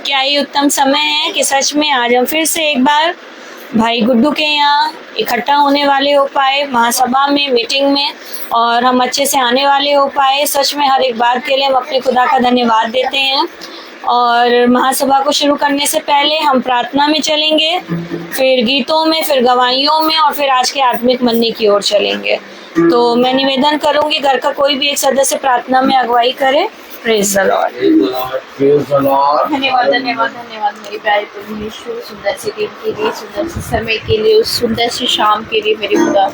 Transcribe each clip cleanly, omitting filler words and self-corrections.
क्या ही उत्तम समय है कि सच में आज हम फिर से एक बार भाई गुड्डू के यहाँ इकट्ठा होने वाले हो पाए महासभा में, मीटिंग में, और हम अच्छे से आने वाले हो पाए। सच में हर एक बात के लिए हम अपने खुदा का धन्यवाद देते हैं। और महासभा को शुरू करने से पहले हम प्रार्थना में चलेंगे, फिर गीतों में, फिर गवाहियों में, और फिर आज के आत्मिक मन्ने की ओर चलेंगे। तो मैं निवेदन करूंगी घर का कोई भी एक सदस्य प्रार्थना में अगुवाई करे। Praise the Lord. धन्यवाद धन्यवाद धन्यवाद मेरे प्यारे प्रभु यीशु, सुंदर से दिन के लिए, सुंदर से समय के लिए, उस सुंदर सी शाम के लिए मेरे खुदा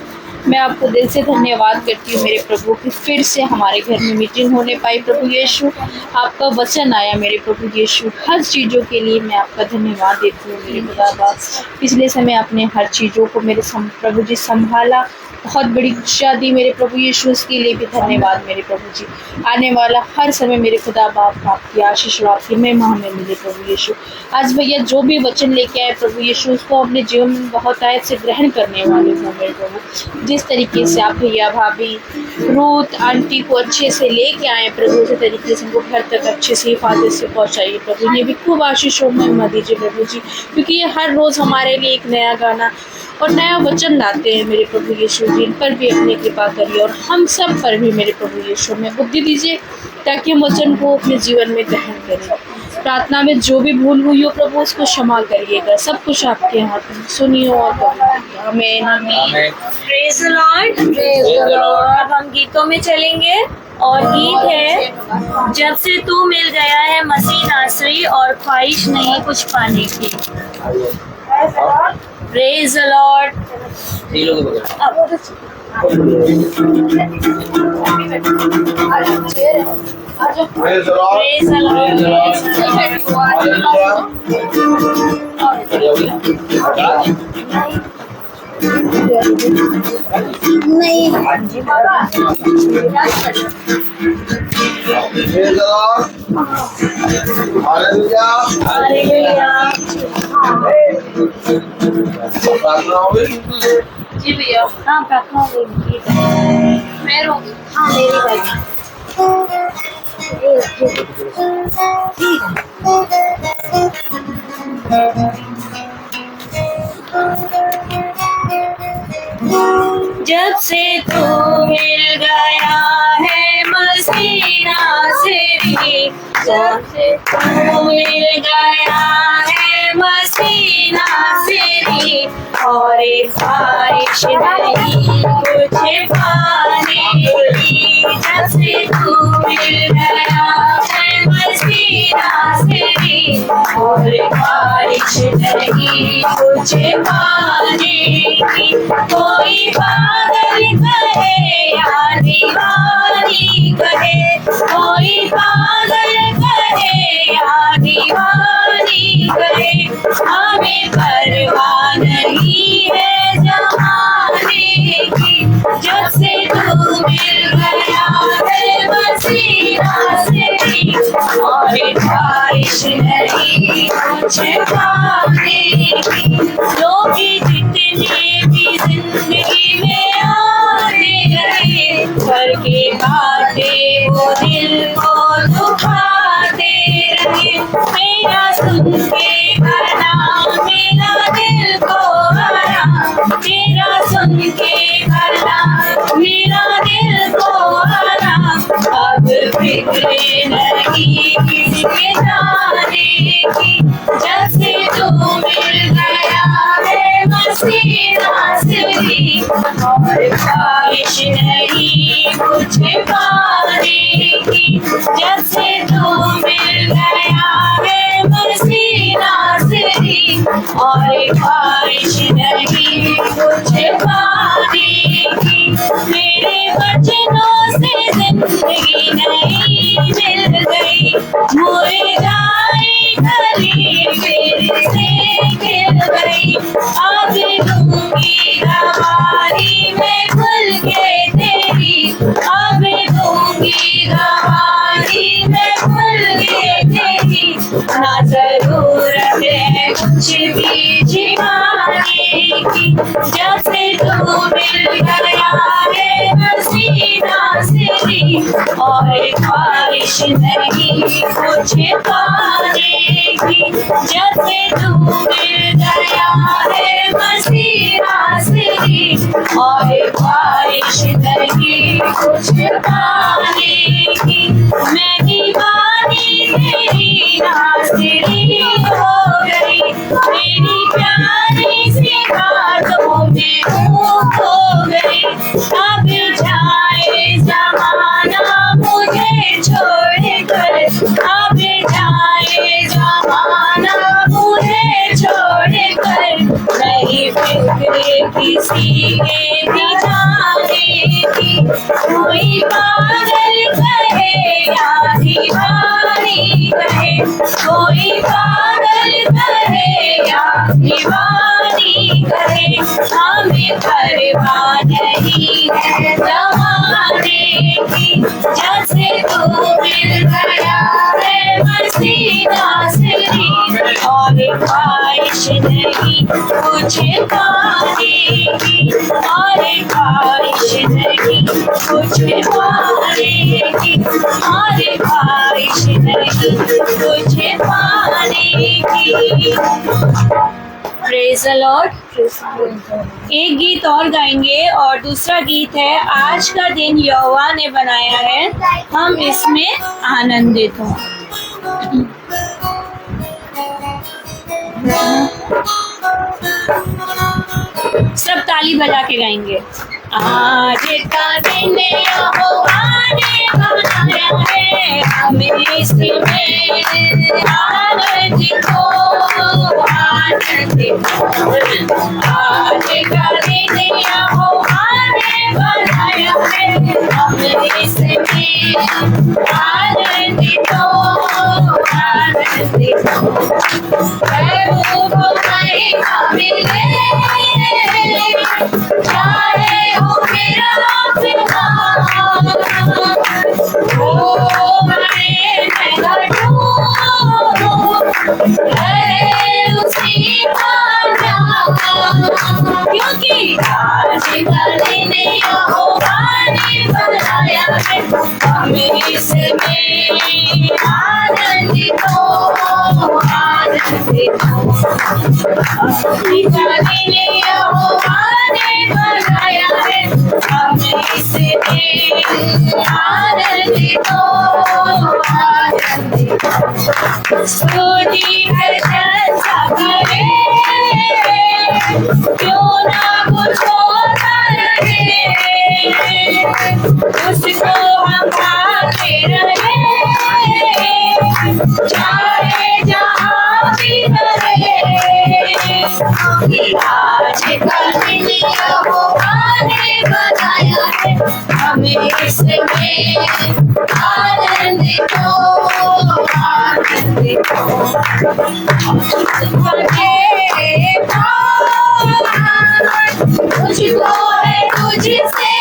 मैं आपको दिल से धन्यवाद करती हूँ मेरे प्रभु कि फिर से हमारे घर में मीटिंग होने पाई। प्रभु यीशु आपका वचन आया मेरे प्रभु यीशु, हर चीज़ों के लिए मैं आपका धन्यवाद देती हूँ मेरे खुदा बाप। पिछले समय आपने हर चीज़ों को मेरे प्रभु जी संभाला, बहुत बड़ी खुशियाँ दी मेरे प्रभु यीशु, उसके लिए भी धन्यवाद मेरे प्रभु जी। आने वाला हर समय मेरे खुदा बाप आपकी आशीष और आपकी महिमा हमें मिले प्रभु यीशु। आज भैया जो भी वचन लेके आए प्रभु यीशु, उसको अपने जीवन में बहुत आयत से ग्रहण करने वाले हो मेरे प्रभु। जिस तरीके से आप भैया भाभी रूथ आंटी को अच्छे से लेके आए प्रभु, उसी तरीके से उनको घर तक अच्छे से हिफाजत से पहुँचाइए प्रभु। ये भी खूब आशीष और महिमा दीजिए प्रभु जी, क्योंकि ये हर रोज़ हमारे लिए एक नया गाना और नया वचन लाते हैं मेरे प्रभु यीशु। जिन पर भी अपनी कृपा करिए और हम सब पर भी मेरे प्रभु यीशु में बुद्धि दीजिए, ताकि हम वचन को अपने जीवन में ग्रहण करें। प्रार्थना में जो भी भूल हुई हो प्रभु, उसको क्षमा करिएगा। सब कुछ आपके हाथ में, सुनिए और करिए। आमीन आमीन। Praise the Lord. अब हम गीतों में चलेंगे और गीत है जब से तू मिल गया है मसीह नासरी, और ख्वाहिश नहीं कुछ पाने की। Praise the Lord. Praise the Lord. Praise the Lord. नहीं Praise the Lord. Hallelujah. Hallelujah. प्रार्थना होगी। जी भैया, हाँ प्रार्थना होगी। गीत मैं रोगी। हाँ मेरी भाई। जब से तू मिल गया है मसीह नासरी, जब से तू मिल गया है मसीह नासरी, और एक ख्वाहिश नहीं कुछ पाने की। जब से तू मिल गया है मसीह नासरी, और एक ख्वाहिश नहीं कुछ पाने की। कोई पागल कहे या दीवानी कहे, कोई पागल कहे या दीवानी कहे, हमें परवाह नहीं है जमाने की। जब से तू मिल गया है मसीह नासरी, और ख्वाहिश नहीं कुछ पाने की। लोग जितने भी जिंदगी में आते गए, करके बातें वो दिल को दुखाते रहे। मेरा सुन के भला मेरा दिल को हरा, मेरा सुन के भला मेरा दिल को हरा। अब फिक्र नहीं किसी के जाने की। जब से तू मिल गया है मसीह नासरी, और ख्वाहिश नहीं कुछ पाने की। जब से तू मिल गया है मसीह नासरी, और ख्वाहिश नहीं कुछ पाने की। मेरे वचनों से जिंदगी नहीं मिल गई, मुरझाई कली फिर से खिल गई। आज दूंगी गवाही मैं खुल के तेरी, अब दूंगी गवाही मैं खुल के तेरी। ना जरूरत है कुछ भी छिपाने की। जब से तू मिल गया है मसीह नासरी, और ख्वाहिश नहीं कुछ पाने की। नाज़रीन हो गई, मेरी प्यारी सी बातों में खो गई। अब जाए ज़माना मुझे छोड़कर, अब जाए ज़माना मुझे छोड़कर, नहीं फिक्र किसी के भी जाने की। कोई पागल कहे या दीवानी कहे, कोई पागल कहे या दीवानी कहे, हमें परवाह नहीं है ज़माने की। जैसे तू मिल गया है मसीह नाज़रीन, और ख्वाहिश नहीं कुछ पाने की, और ख्वाहिश नहीं कुछ पाने की, और ख्वाहिश नहीं कुछ पाने की। Praise the Lord. एक गीत और गाएंगे और दूसरा गीत है आज का दिन यहोवा ने बनाया है, हम इसमें आनंदित हों। सब ताली बजा के गाएंगे। आज का दिन यहोवा ने बनाया है, हम इसमें आनंदित हो, आनंदित हो। आज का दिन यहोवा ने बनाया है, हम इसमें आनंदित हो, आनंदित हो। प्रभु को महिमा मिले, चाहे हो मेरा पिता, वो बड़े मैं घटूं, उसी का नाम। क्योंकि आज का दिन यहोवा ने बनाया है, हम इसमें आनंदित हो, आनंदित हो। आज का दिन यहोवा ने बनाया है, हम इसमें आनंदित हो, आनंदित हो। स्तुति प्रशंसा करें, क्यों ना कुछ होता रहे, उसको हम गाते रहे, चाहे जहाँ भी रहे। आज का दिन यहोवा ने बनाया है, हम इसमें आनंदित हो, आनंदित हो। मुझको है तुझसे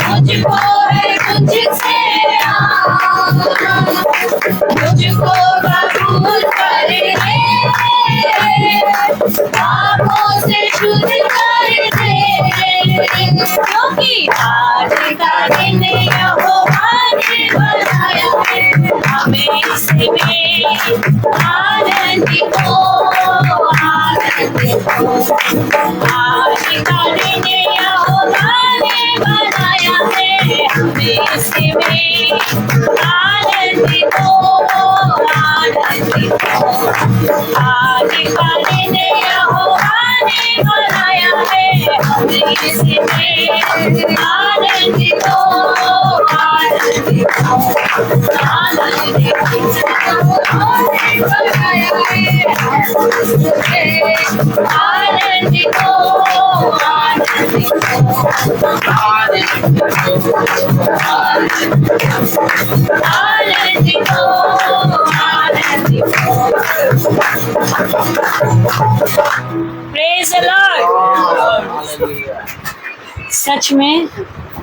मुझको है तुझसे मुझको कबूल कर ले, पापों से शुद्ध कर दे। क्योंकि आज का दिन यहोवा ने बनाया है, हमें इसमें आनंदित हो, आनंदित हो। आज का दिन यहोवा ने बनाया है, हमें इसमें आनंदित हो, आनंदित हो। आज का दिन यहोवा ने बनाया है, हमें इसमें आनंदित हो, आनंदित हो, आनंदित हो। बनाया है, आनंदित हो, आनंदित हो, आनंदित हो, आनंदित हो। Praise the Lord. सच में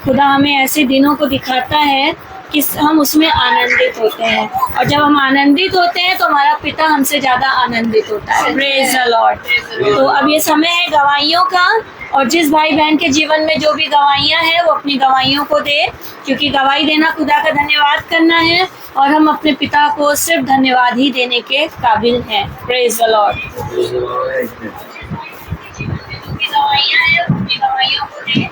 खुदा हमें ऐसे दिनों को दिखाता है कि हम उसमें आनंदित होते हैं, और जब हम आनंदित होते हैं तो हमारा पिता हमसे ज़्यादा आनंदित होता है। Praise the Lord. तो अब ये समय है गवाहियों का, और जिस भाई बहन के जीवन में जो भी गवाहियाँ हैं वो अपनी गवाहियों को दे, क्योंकि गवाही देना खुदा का धन्यवाद करना है, और हम अपने पिता को सिर्फ धन्यवाद ही देने के काबिल हैं। Praise the Lord. गवाहियाँ हैं अपनी गवाहियों को दे।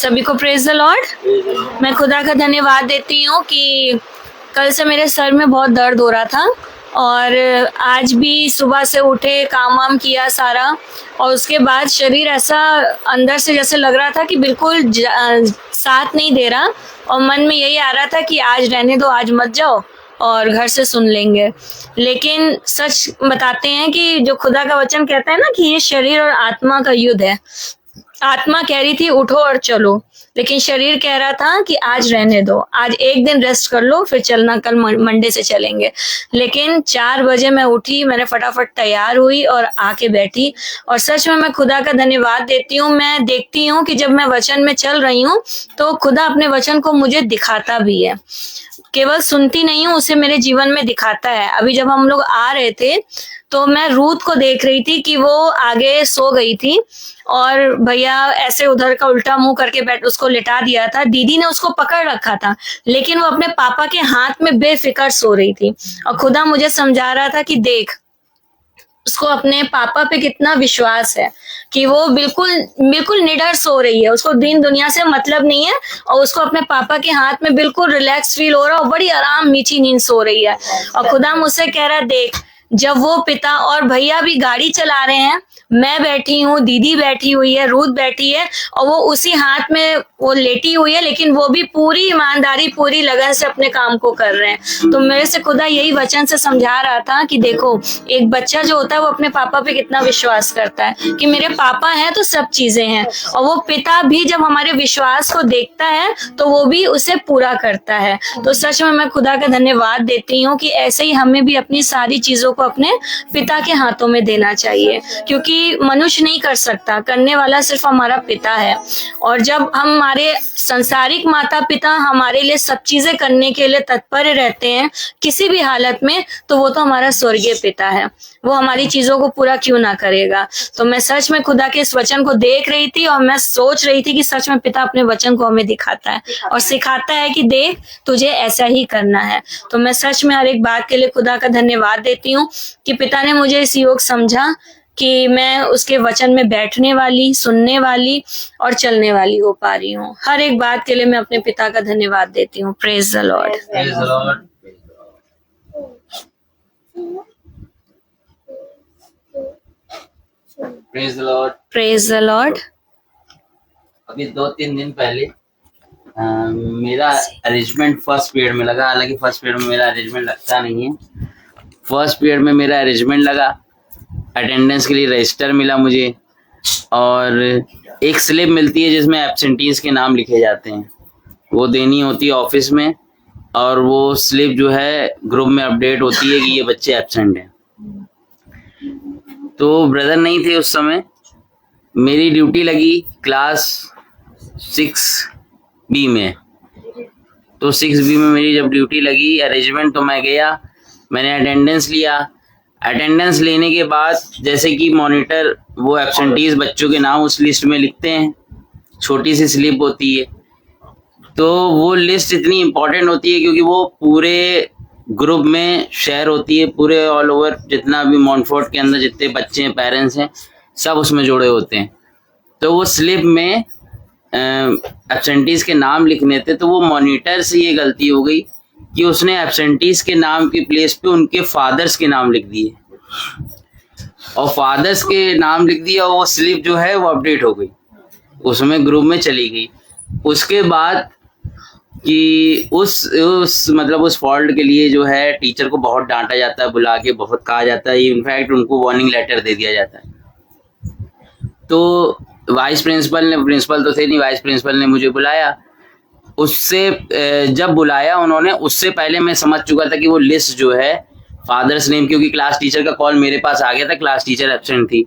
सभी को प्रेज द लॉर्ड। मैं खुदा का धन्यवाद देती हूँ कि कल से मेरे सर में बहुत दर्द हो रहा था और आज भी सुबह से उठे, काम वाम किया सारा, और उसके बाद शरीर ऐसा अंदर से जैसे लग रहा था कि बिल्कुल साथ नहीं दे रहा, और मन में यही आ रहा था कि आज रहने दो, आज मत जाओ और घर से सुन लेंगे। लेकिन सच बताते हैं कि जो खुदा का वचन कहता है ना कि ये शरीर और आत्मा का युद्ध है। आत्मा कह रही थी उठो और चलो, लेकिन शरीर कह रहा था कि आज रहने दो, आज एक दिन रेस्ट कर लो, फिर चलना, कल मंडे से चलेंगे। लेकिन 4 बजे मैं उठी, मैंने फटाफट तैयार हुई और आके बैठी, और सच में मैं खुदा का धन्यवाद देती हूँ। मैं देखती हूँ कि जब मैं वचन में चल रही हूँ तो खुदा अपने वचन को मुझे दिखाता भी है, केवल सुनती नहीं हूँ, उसे मेरे जीवन में दिखाता है। अभी जब हम लोग आ रहे थे तो मैं रूथ को देख रही थी कि वो आगे सो गई थी और भैया ऐसे उधर का उल्टा मुंह करके उसको लिटा दिया था। दीदी ने उसको पकड़ रखा था, लेकिन वो अपने पापा के हाथ में बेफिक्र सो रही थी, और खुदा मुझे समझा रहा था कि देख, उसको अपने पापा पे कितना विश्वास है कि वो बिल्कुल निडर सो रही है, उसको दीन दुनिया से मतलब नहीं है, और उसको अपने पापा के हाथ में बिल्कुल रिलैक्स फील हो रहा है और बड़ी आराम मीठी नींद सो रही है। और खुदा मुझसे कह रहा है देख, जब वो पिता और भैया भी गाड़ी चला रहे हैं, मैं बैठी हूँ, दीदी बैठी हुई है, रूथ बैठी है, और वो उसी हाथ में वो लेटी हुई है, लेकिन वो भी पूरी ईमानदारी, पूरी लगन से अपने काम को कर रहे हैं। तो मेरे से खुदा यही वचन से समझा रहा था कि देखो, एक बच्चा जो होता है वो अपने पापा पे कितना विश्वास करता है कि मेरे पापा हैं तो सब चीजें हैं, और वो पिता भी जब हमारे विश्वास को देखता है तो वो भी उसे पूरा करता है। तो सच में मैं खुदा का धन्यवाद देती हूँ कि ऐसे ही हमें भी अपनी सारी चीजों को अपने पिता के हाथों में देना चाहिए, क्योंकि मनुष्य नहीं कर सकता, करने वाला सिर्फ हमारा पिता है। और जब हमारे संसारिक माता पिता हमारे लिए सब चीजें करने के लिए तत्पर रहते हैं किसी भी हालत में, तो वो तो हमारा स्वर्गीय पिता है, वो हमारी चीजों को पूरा क्यों ना करेगा। तो मैं सच में खुदा के इस वचन को देख रही थी और मैं सोच रही थी कि सच में पिता अपने वचन को हमें दिखाता है और सिखाता है कि देख, तुझे ऐसा ही करना है। तो मैं सच में हर एक बात के लिए खुदा का धन्यवाद देती हूँ कि पिता ने मुझे इस योग समझा कि मैं उसके वचन में बैठने वाली, सुनने वाली और चलने वाली हो पा रही हूँ। हर एक बात के लिए मैं अपने पिता का धन्यवाद देती हूँ। Praise the Lord. Praise the Lord. Praise the Lord. Praise the Lord. अभी 2-3 दिन पहले मेरा अरेंजमेंट फर्स्ट पीरियड में लगा, हालांकि फर्स्ट पीरियड में मेरा अरेंजमेंट लगता नहीं है। फर्स्ट पीरियड में मेरा अरेंजमेंट लगा, अटेंडेंस के लिए रजिस्टर मिला मुझे, और एक स्लिप मिलती है जिसमें एब्सेंटीज के नाम लिखे जाते हैं, वो देनी होती है ऑफिस में, और वो स्लिप जो है ग्रुप में अपडेट होती है कि ये बच्चे एब्सेंट हैं। तो ब्रदर नहीं थे उस समय, मेरी ड्यूटी लगी क्लास 6B में। तो 6B में मेरी जब ड्यूटी लगी अरेंजमेंट, तो मैं गया, मैंने अटेंडेंस लिया। अटेंडेंस लेने के बाद जैसे कि मॉनिटर वो एब्सेंटीज बच्चों के नाम उस लिस्ट में लिखते हैं, छोटी सी स्लिप होती है, तो वो लिस्ट इतनी इम्पोर्टेंट होती है क्योंकि वो पूरे ग्रुप में शेयर होती है, पूरे ऑल ओवर जितना भी मॉन्टफोर्ट के अंदर जितने बच्चे हैं, पेरेंट्स हैं, सब उसमें जुड़े होते हैं। तो वो स्लिप में एब्सेंटीज के नाम लिखने थे, तो वो मॉनिटर से ये गलती हो गई कि उसने एब्सेंटीज के नाम की प्लेस पे उनके फादर्स के नाम लिख दिए, और फादर्स के नाम लिख दिया, वो स्लिप जो है वो अपडेट हो गई, उसमें ग्रुप में चली गई। उसके बाद कि उस मतलब उस फॉल्ट के लिए जो है टीचर को बहुत डांटा जाता है, बुला के बहुत कहा जाता है, इनफैक्ट उनको वार्निंग लेटर दे दिया जाता है। तो प्रिंसिपल तो थे नहीं, वाइस प्रिंसिपल ने मुझे बुलाया। उससे जब बुलाया उन्होंने, उससे पहले मैं समझ चुका था कि वो लिस्ट जो है फादर्स नेम, क्योंकि क्लास टीचर का कॉल मेरे पास आ गया था, क्लास टीचर एब्सेंट थी,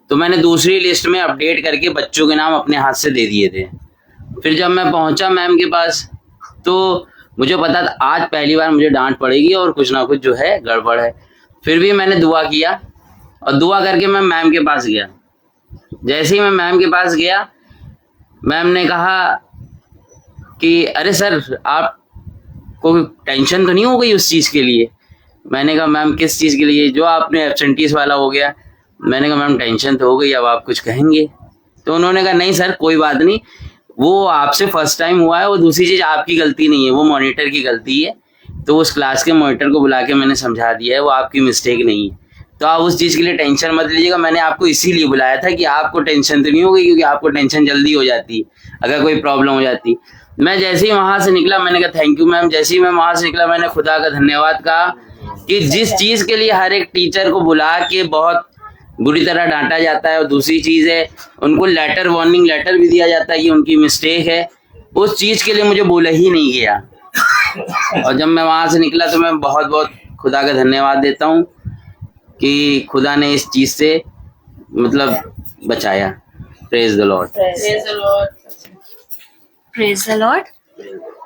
तो मैंने दूसरी लिस्ट में अपडेट करके बच्चों के नाम अपने हाथ से दे दिए थे। फिर जब मैं पहुंचा मैम के पास, तो मुझे पता था आज पहली बार मुझे डांट पड़ेगी और कुछ ना कुछ जो है गड़बड़ है। फिर भी मैंने दुआ किया, और दुआ करके मैं मैम के पास गया। जैसे ही मैं मैम के पास गया, मैम ने कहा कि अरे सर, आपको टेंशन तो नहीं हो गई उस चीज़ के लिए? मैंने कहा मैम किस चीज़ के लिए? जो आपने एब्सेंटीज वाला हो गया। मैंने कहा मैम टेंशन तो हो गई, अब आप कुछ कहेंगे? तो उन्होंने कहा नहीं सर कोई बात नहीं, वो आपसे फर्स्ट टाइम हुआ है, वो दूसरी चीज आपकी गलती नहीं है, वो मॉनिटर की गलती है। तो उस क्लास के मॉनिटर को बुला के मैंने समझा दिया है, वो आपकी मिस्टेक नहीं है। तो आप उस चीज के लिए टेंशन मत लीजिएगा। मैंने आपको इसीलिए बुलाया था कि आपको टेंशन तो नहीं होगी, क्योंकि आपको टेंशन जल्दी हो जाती है अगर कोई प्रॉब्लम हो जाती। मैं जैसे ही वहां से निकला मैंने कहा थैंक यू मैम। जैसे ही मैं वहां से निकला मैंने खुदा का धन्यवाद कहा कि जिस चीज के लिए हर एक टीचर को बुला के बहुत बुरी तरह डांटा जाता है, और दूसरी चीज है उनको लेटर, वार्निंग लेटर भी दिया जाता है कि उनकी मिस्टेक है, उस चीज के लिए मुझे बोला ही नहीं गया। और जब मैं वहां से निकला तो मैं बहुत बहुत खुदा का धन्यवाद देता हूँ कि खुदा ने इस चीज से मतलब बचाया। Praise the Lord. Praise the Lord.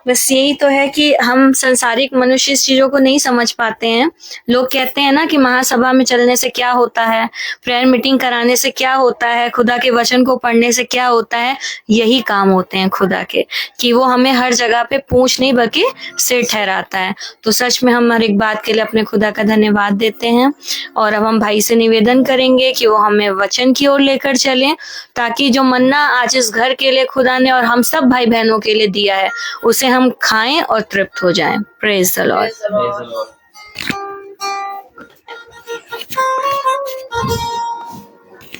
बस यही तो है कि हम संसारिक मनुष्य इस चीजों को नहीं समझ पाते हैं। लोग कहते हैं ना कि महासभा में चलने से क्या होता है, प्रेयर मीटिंग कराने से क्या होता है, खुदा के वचन को पढ़ने से क्या होता है। यही काम होते हैं खुदा के, कि वो हमें हर जगह पे पूंछ नहीं बल्कि सिर ठहराता है। तो सच में हम हर एक बात के लिए अपने खुदा का धन्यवाद देते हैं। और अब हम भाई से निवेदन करेंगे कि वो हमें वचन की ओर लेकर चलें, ताकि जो मन्ना आज इस घर के लिए खुदा ने और हम सब भाई बहनों के लिए दिया है उसे हम खाएं और तृप्त हो जाएं। Praise the Lord.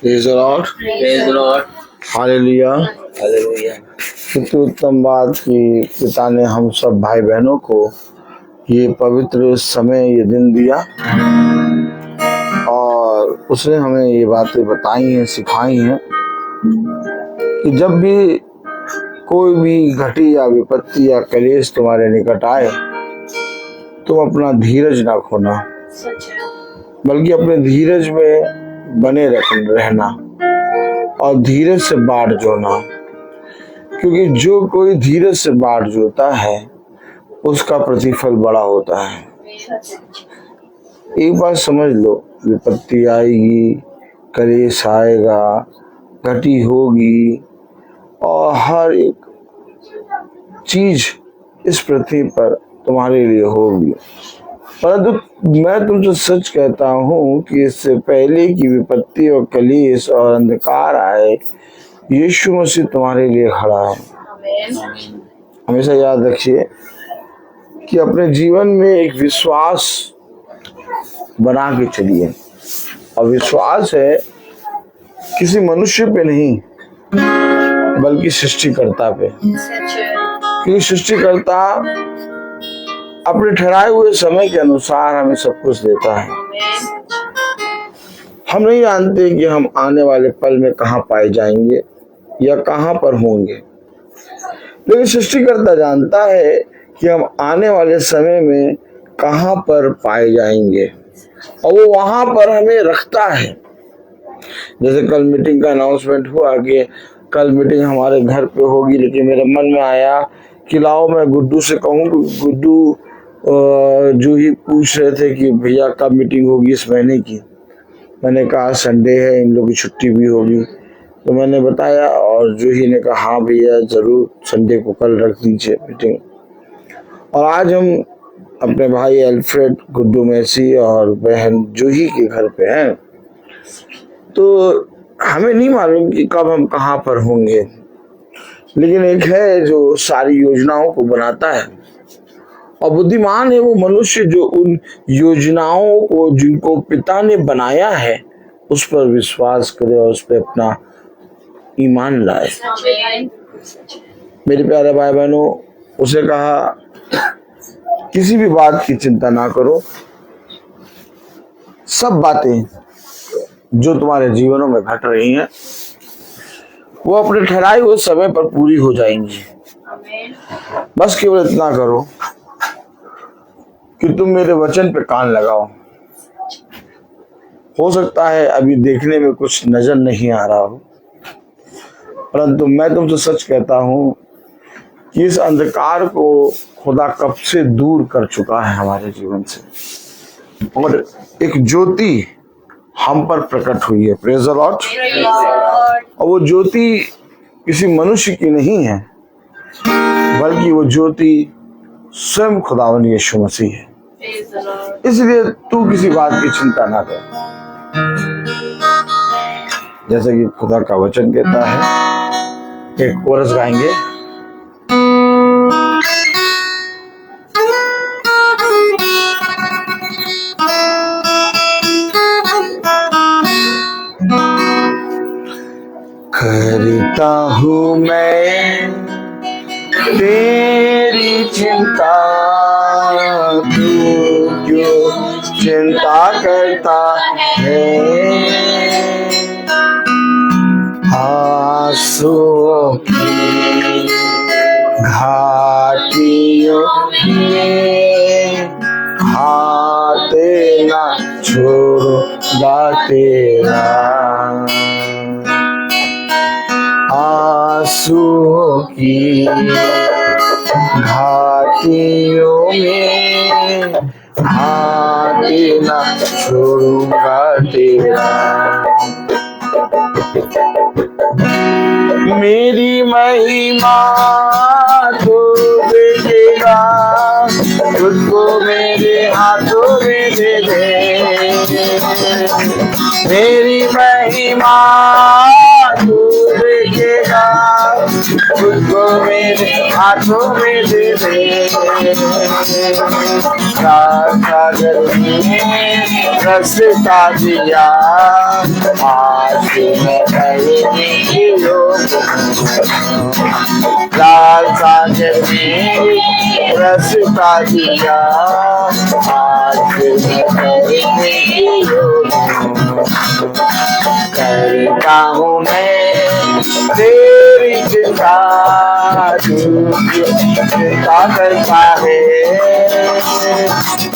Praise the Lord. Praise the Lord. Hallelujah. Hallelujah. कितनी उत्तम बात कि पिता ने हम सब भाई बहनों को ये पवित्र समय, ये दिन दिया, और उसने हमें ये बातें बताई हैं, सिखाई हैं कि जब भी कोई भी घटी या विपत्ति या कलेश तुम्हारे निकट आए, तुम अपना धीरज ना खोना, बल्कि अपने धीरज में बने रहना और धीरज से बाढ़ जोना। क्योंकि जो कोई धीरज से बाढ़ जोता है उसका प्रतिफल बड़ा होता है। एक बात समझ लो, विपत्ति आएगी, कलेश आएगा, घटी होगी, और हर एक चीज इस पृथ्वी पर तुम्हारे लिए होगी। परंतु मैं तुमसे सच कहता हूँ कि इससे पहले कि विपत्ति और कलेश और अंधकार आए, यीशु मसीह तुम्हारे लिए खड़ा है। हमेशा याद रखिए कि अपने जीवन में एक विश्वास बना के चलिए, और विश्वास है किसी मनुष्य पे नहीं बल्कि सृष्टिकर्ता पे। क्योंकि सृष्टिकर्ता अपने ठहराए हुए समय के अनुसार हमें सब कुछ देता है। हम नहीं जानते कि हम आने वाले पल में कहाँ पाए जाएंगे या कहाँ पर होंगे, लेकिन सृष्टिकर्ता जानता है कि हम आने वाले समय में कहाँ पर पाए जाएंगे, और वो वहां पर हमें रखता है। जैसे कल मीटिंग का अनाउंसमेंट हुआ कि कल मीटिंग हमारे घर पे होगी, लेकिन मेरे मन में आया कि लाओ मैं गुड्डू से कहूँ। गुड्डू जो ही पूछ रहे थे कि भैया कब मीटिंग होगी इस महीने की। मैंने कहा संडे है, इन लोगों की छुट्टी भी होगी, तो मैंने बताया, और जूही ने कहा हाँ भैया जरूर, संडे को कल रख दीजिए मीटिंग। और आज हम अपने भाई अल्फ्रेड, गुड्डू मैसी और बहन जूही के घर पे हैं। तो हमें नहीं मालूम कि कब हम कहाँ पर होंगे, लेकिन एक है जो सारी योजनाओं को बनाता है, और बुद्धिमान है वो मनुष्य जो उन योजनाओं को जिनको पिता ने बनाया है उस पर विश्वास करे और उस पर अपना ईमान लाए। मेरे प्यारे भाई बहनों, उसे कहा किसी भी बात की चिंता ना करो, सब बातें जो तुम्हारे जीवनों में घट रही हैं वो अपने ठहराए हुए समय पर पूरी हो जाएंगी। बस केवल इतना करो कि तुम मेरे वचन पे कान लगाओ। हो सकता है अभी देखने में कुछ नजर नहीं आ रहा हो, परंतु मैं तुमसे सच कहता हूं कि इस अंधकार को खुदा कब से दूर कर चुका है हमारे जीवन से, और एक ज्योति हम पर प्रकट हुई है। Praise the Lord. और वो ज्योति किसी मनुष्य की नहीं है, बल्कि वो ज्योति स्वयं खुदावंद यीशु मसीह है। इसलिए तू किसी बात की चिंता ना कर। जैसे कि खुदा का वचन कहता है एक कोरस गाएंगे। करता हूँ मैं तेरी चिंता, तू क्यों चिंता करता है। आंसुओं की घाटियों में हाथ ना छोड़ूंगा तेरा। आंसुओं की घाटियों में हाथ ना छोड़ूंगा तेरा। मेरी महिमा तो देखेगा, तुझको मेरे हाथों में दे दे। मेरी महिमा तू देखेगा, तुझको मेरे हाथों में दे दे। सागर में रास्ता दिया, आज मैं कहीं लाल सागर में रास्ता दिया, आज मैं कहीं करता हूँ मैं तेरी चिंता, तू चिंता करता है।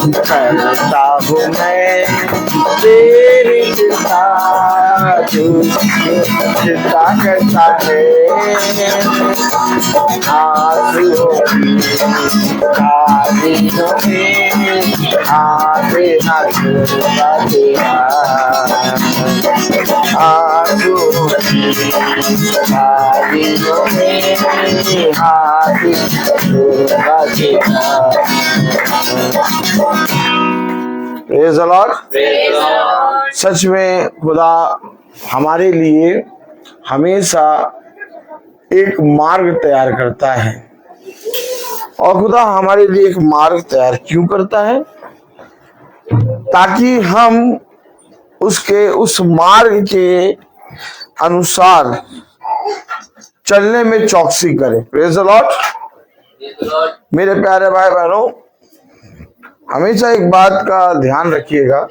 करता हूँ मैं तेरी चिंता, तू चिंता करता है। आंसुओं की घाटियों में हाथ ना छोड़ूंगा तेरा। आंसुओं की घाटियों में हाथ छोड़ूंगा तेरा। Praise the Lord. सच में खुदा हमारे लिए हमेशा एक मार्ग तैयार करता है। और खुदा हमारे लिए एक मार्ग तैयार क्यों करता है? ताकि हम उसके उस मार्ग के अनुसार चलने में चौकसी करें। Praise the Lord. मेरे प्यारे भाई बहनों, हमेशा एक बात का ध्यान रखिएगा,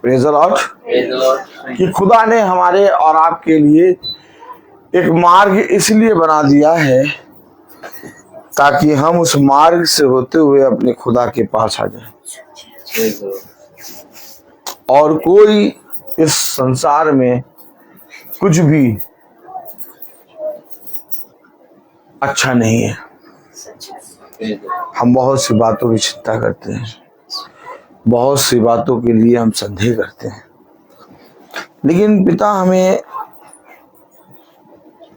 प्रेज़ द लॉर्ड, कि खुदा ने हमारे और आपके लिए एक मार्ग इसलिए बना दिया है ताकि हम उस मार्ग से होते हुए अपने खुदा के पास आ जाएं। और कोई इस संसार में कुछ भी अच्छा नहीं है। हम बहुत सी बातों की चिंता करते हैं, बहुत सी बातों के लिए हम संदेह करते हैं, लेकिन पिता हमें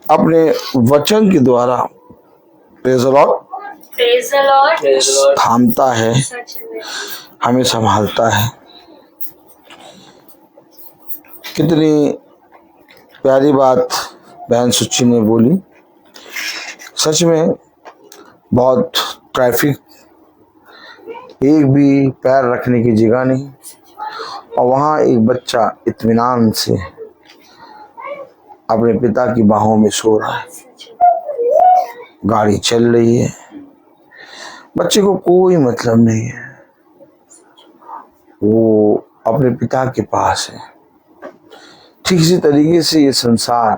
अपने वचन के द्वारा प्रेज़ द लॉर्ड थामता है, हमें संभालता है। कितनी प्यारी बात बहन सुची ने बोली। सच में बहुत ट्रैफिक, एक भी पैर रखने की जगह नहीं, और वहाँ एक बच्चा इत्मीनान से अपने पिता की बाहों में सो रहा है। गाड़ी चल रही है, बच्चे को कोई मतलब नहीं है, वो अपने पिता के पास है। ठीक इसी तरीके से ये संसार,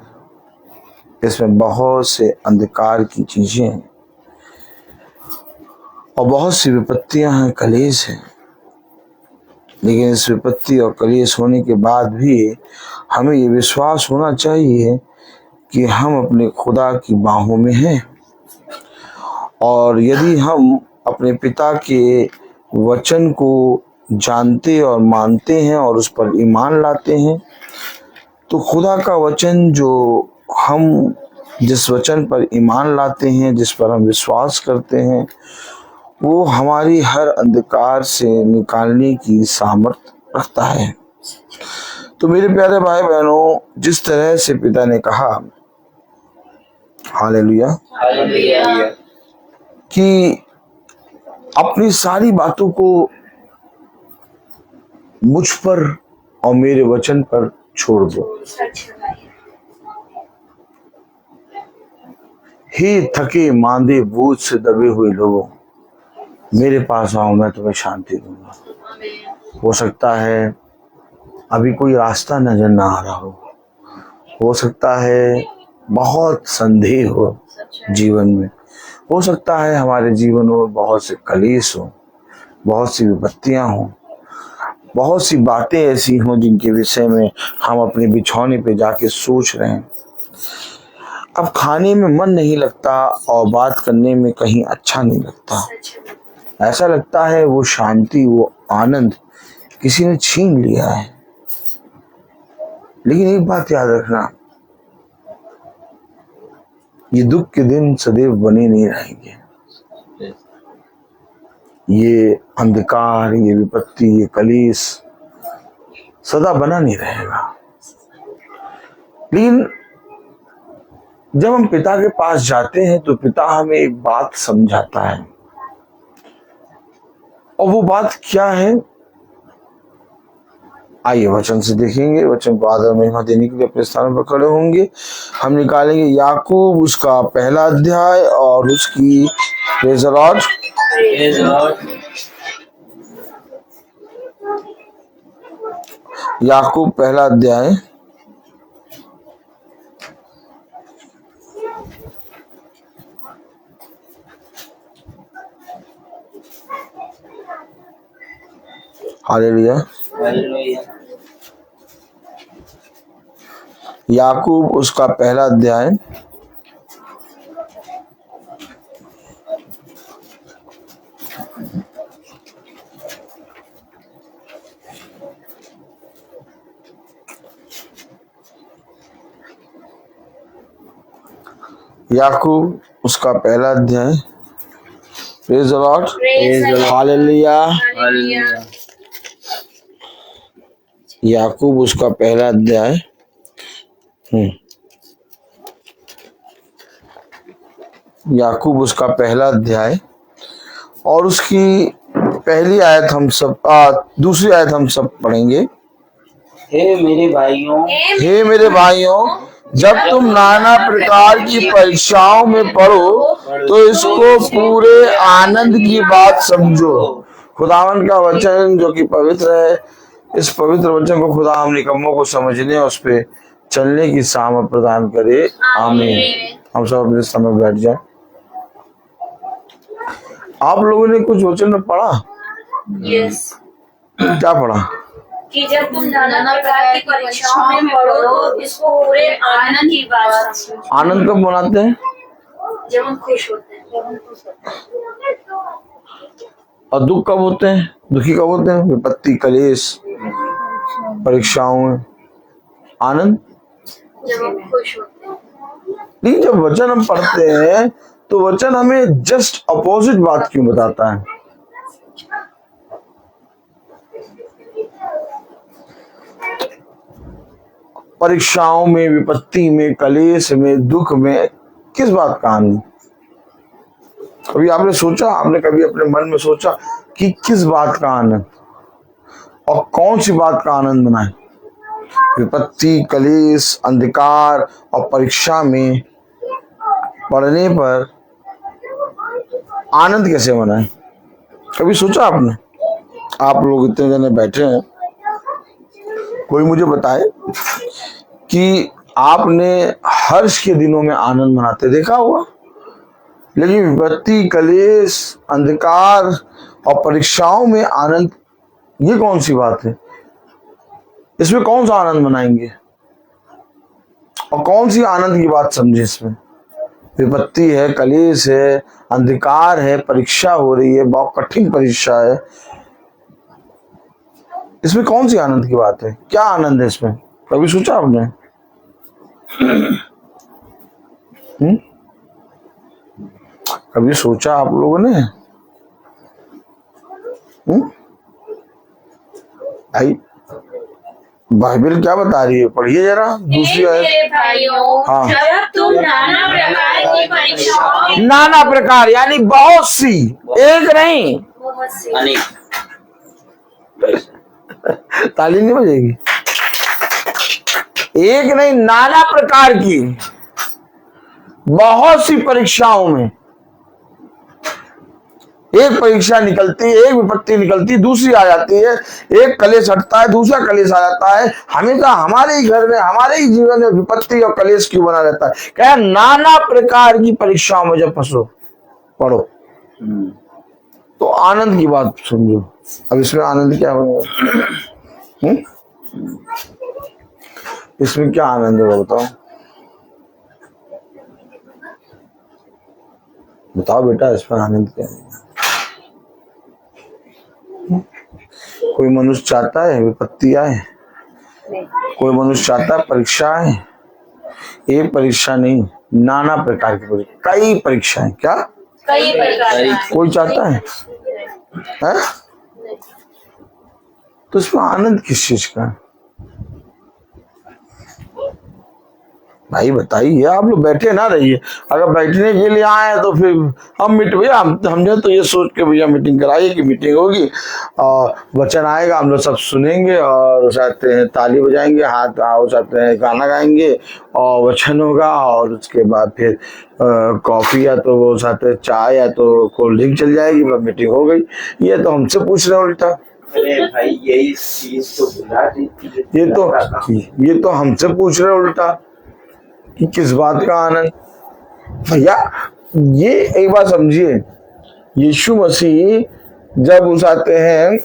इसमें बहुत से अंधकार की चीजें हैं और बहुत सी विपत्तियां हैं, कलेश हैं, लेकिन इस विपत्ति और कलेश होने के बाद भी हमें ये विश्वास होना चाहिए कि हम अपने खुदा की बाहों में हैं। और यदि हम अपने पिता के वचन को जानते और मानते हैं और उस पर ईमान लाते हैं, तो खुदा का वचन, जो हम जिस वचन पर ईमान लाते हैं, जिस पर हम विश्वास करते हैं, वो हमारी हर अंधकार से निकालने की सामर्थ्य रखता है। तो तो मेरे प्यारे भाई बहनों, जिस तरह से पिता ने कहा, हालेलुया, हालेलुया। कि अपनी सारी बातों को मुझ पर और मेरे वचन पर छोड़ दो। हे थके मांदे बोझ से दबे हुए लोगों, मेरे पास आओ, मैं तुम्हें शांति दूंगा। हो सकता है अभी कोई रास्ता नजर ना आ रहा हो सकता है बहुत संदेह हो जीवन में, हो सकता है हमारे जीवन में बहुत से कलेश हो, बहुत सी विपत्तियां हो, बहुत सी बातें ऐसी हों जिनके विषय में हम अपने बिछौने पे जाके सोच रहे हैं। अब खाने में मन नहीं लगता और बात करने में कहीं अच्छा नहीं लगता। ऐसा लगता है वो शांति, वो आनंद किसी ने छीन लिया है। लेकिन एक बात याद रखना, ये दुख के दिन सदैव बने नहीं रहेंगे। ये अंधकार, ये विपत्ति, ये कलेश सदा बना नहीं रहेगा। लेकिन जब हम पिता के पास जाते हैं तो पिता हमें एक बात समझाता है, और वो बात क्या है, आइए वचन से देखेंगे। वचन को आदर महिमा देने के लिए अपने स्थान पर खड़े होंगे। हम निकालेंगे याकूब उसका पहला अध्याय और उसकी प्रेज़ द लॉर्ड, याकूब पहला अध्याय हालेलुया, याकूब उसका पहला अध्याय याकूब उसका पहला अध्याय, प्रेज़ द लॉर्ड, हालेलुया। याकूब उसका पहला अध्याय याकूब उसका पहला अध्याय और उसकी पहली आयत हम सब दूसरी आयत हम सब पढ़ेंगे। हे मेरे भाइयों, जब तुम नाना प्रकार की परीक्षाओं में पड़ो तो इसको पूरे आनंद की बात समझो। खुदावन का वचन जो कि पवित्र है, इस पवित्र वचन को खुदा हम निकम्मों को समझने और उस पे चलने की सामर्थ प्रदान करे। आमीन। हम सब अपने समय बैठ जाए। आप लोगों ने कुछ वचन में पढ़ा? यस। क्या पढ़ा? कि जब तुम नाना प्रकार की परीक्षाओं में पड़ो तो इसको पूरे आनंद की बात समझो। आनंद कब मनाते हैं? जब हम खुश होते हैं। और दुख कब होते हैं? दुखी कब होते हैं? विपत्ति, कलेश, परीक्षाओं में। आनंद जब हम खुश होते हैं। लेकिन जब वचन हम पढ़ते हैं तो वचन हमें जस्ट अपोजिट बात क्यों बताता है? परीक्षाओं में, विपत्ति में, कलेश में, दुख में किस बात का आनंद? कभी आपने सोचा, आपने कभी अपने मन में सोचा कि किस बात का आनंद और कौन सी बात का आनंद मनाए? विपत्ति, कलेश, अंधकार और परीक्षा में पढ़ने पर आनंद कैसे मनाए? कभी सोचा आपने? आप लोग इतने जने बैठे हैं, कोई मुझे बताए कि आपने हर्ष के दिनों में आनंद मनाते देखा होगा, लेकिन विपत्ति, कलेश, अंधकार और परीक्षाओं में आनंद, ये कौन सी बात है? इसमें कौन सा आनंद मनाएंगे और कौन सी आनंद की बात समझे? इसमें विपत्ति है, कलेश है, अंधकार है, परीक्षा हो रही है, बहुत कठिन परीक्षा है, इसमें कौन सी आनंद की बात है? क्या आनंद है इसमें? कभी सोचा आपने? कभी सोचा आप लोगों ने? आई बाइबल क्या बता रही है, पढ़िए जरा दूसरी हे आयत। मेरे भाइयों, हाँ। जब तुम नाना प्रकार की परीक्षाओं में नाना प्रकार यानी बहुत सी, एक नहीं। बहुत सी अनेक। ताली नहीं बजेगी। एक नहीं, नाना प्रकार की बहुत सी परीक्षाओं में एक परीक्षा निकलती है, एक विपत्ति निकलती, दूसरी आ जाती है, एक कलेश हटता है, दूसरा कलेश आ जाता है। हमेशा हमारे ही घर में, हमारे ही जीवन में विपत्ति और कलेश क्यों बना रहता है? क्या नाना प्रकार की परीक्षाओं में जब फंसो, पढ़ो तो आनंद की बात समझो। अब इसमें आनंद क्या बनेगा? इसमें क्या आनंद होगा बताओ? बताओ बेटा, इसमें आनंद क्या है? कोई मनुष्य चाहता है विपत्ति आए, कोई मनुष्य चाहता है परीक्षा आए। एक परीक्षा नहीं, नाना प्रकार की परीक्षा, कई परीक्षाएं। क्या कई प्रकार कोई चाहता है? तो इसमें आनंद किस चीज का है? भाई बताइए, आप लोग बैठे ना रहिए। अगर बैठने के लिए आए तो फिर हम भैया हमने तो ये सोच के भैया मीटिंग कराई कि मीटिंग होगी और वचन आएगा, हम लोग सब सुनेंगे और चाहते हैं ताली बजाएंगे, हाथ आओ चाहते हैं गाना गाएंगे और वचन होगा और उसके बाद फिर कॉफी या तो वो चाहते हैं चाय या तो कोल्ड ड्रिंक चल जाएगी, बस मीटिंग हो गई। ये तो हमसे पूछ रहे उल्टा। अरे भाई यही चीज तो भुला दी थी। ये तो हमसे पूछ रहे उल्टा कि किस बात का आनंद। भैया ये एक बात समझिए, यीशु मसीह जब उस आते हैं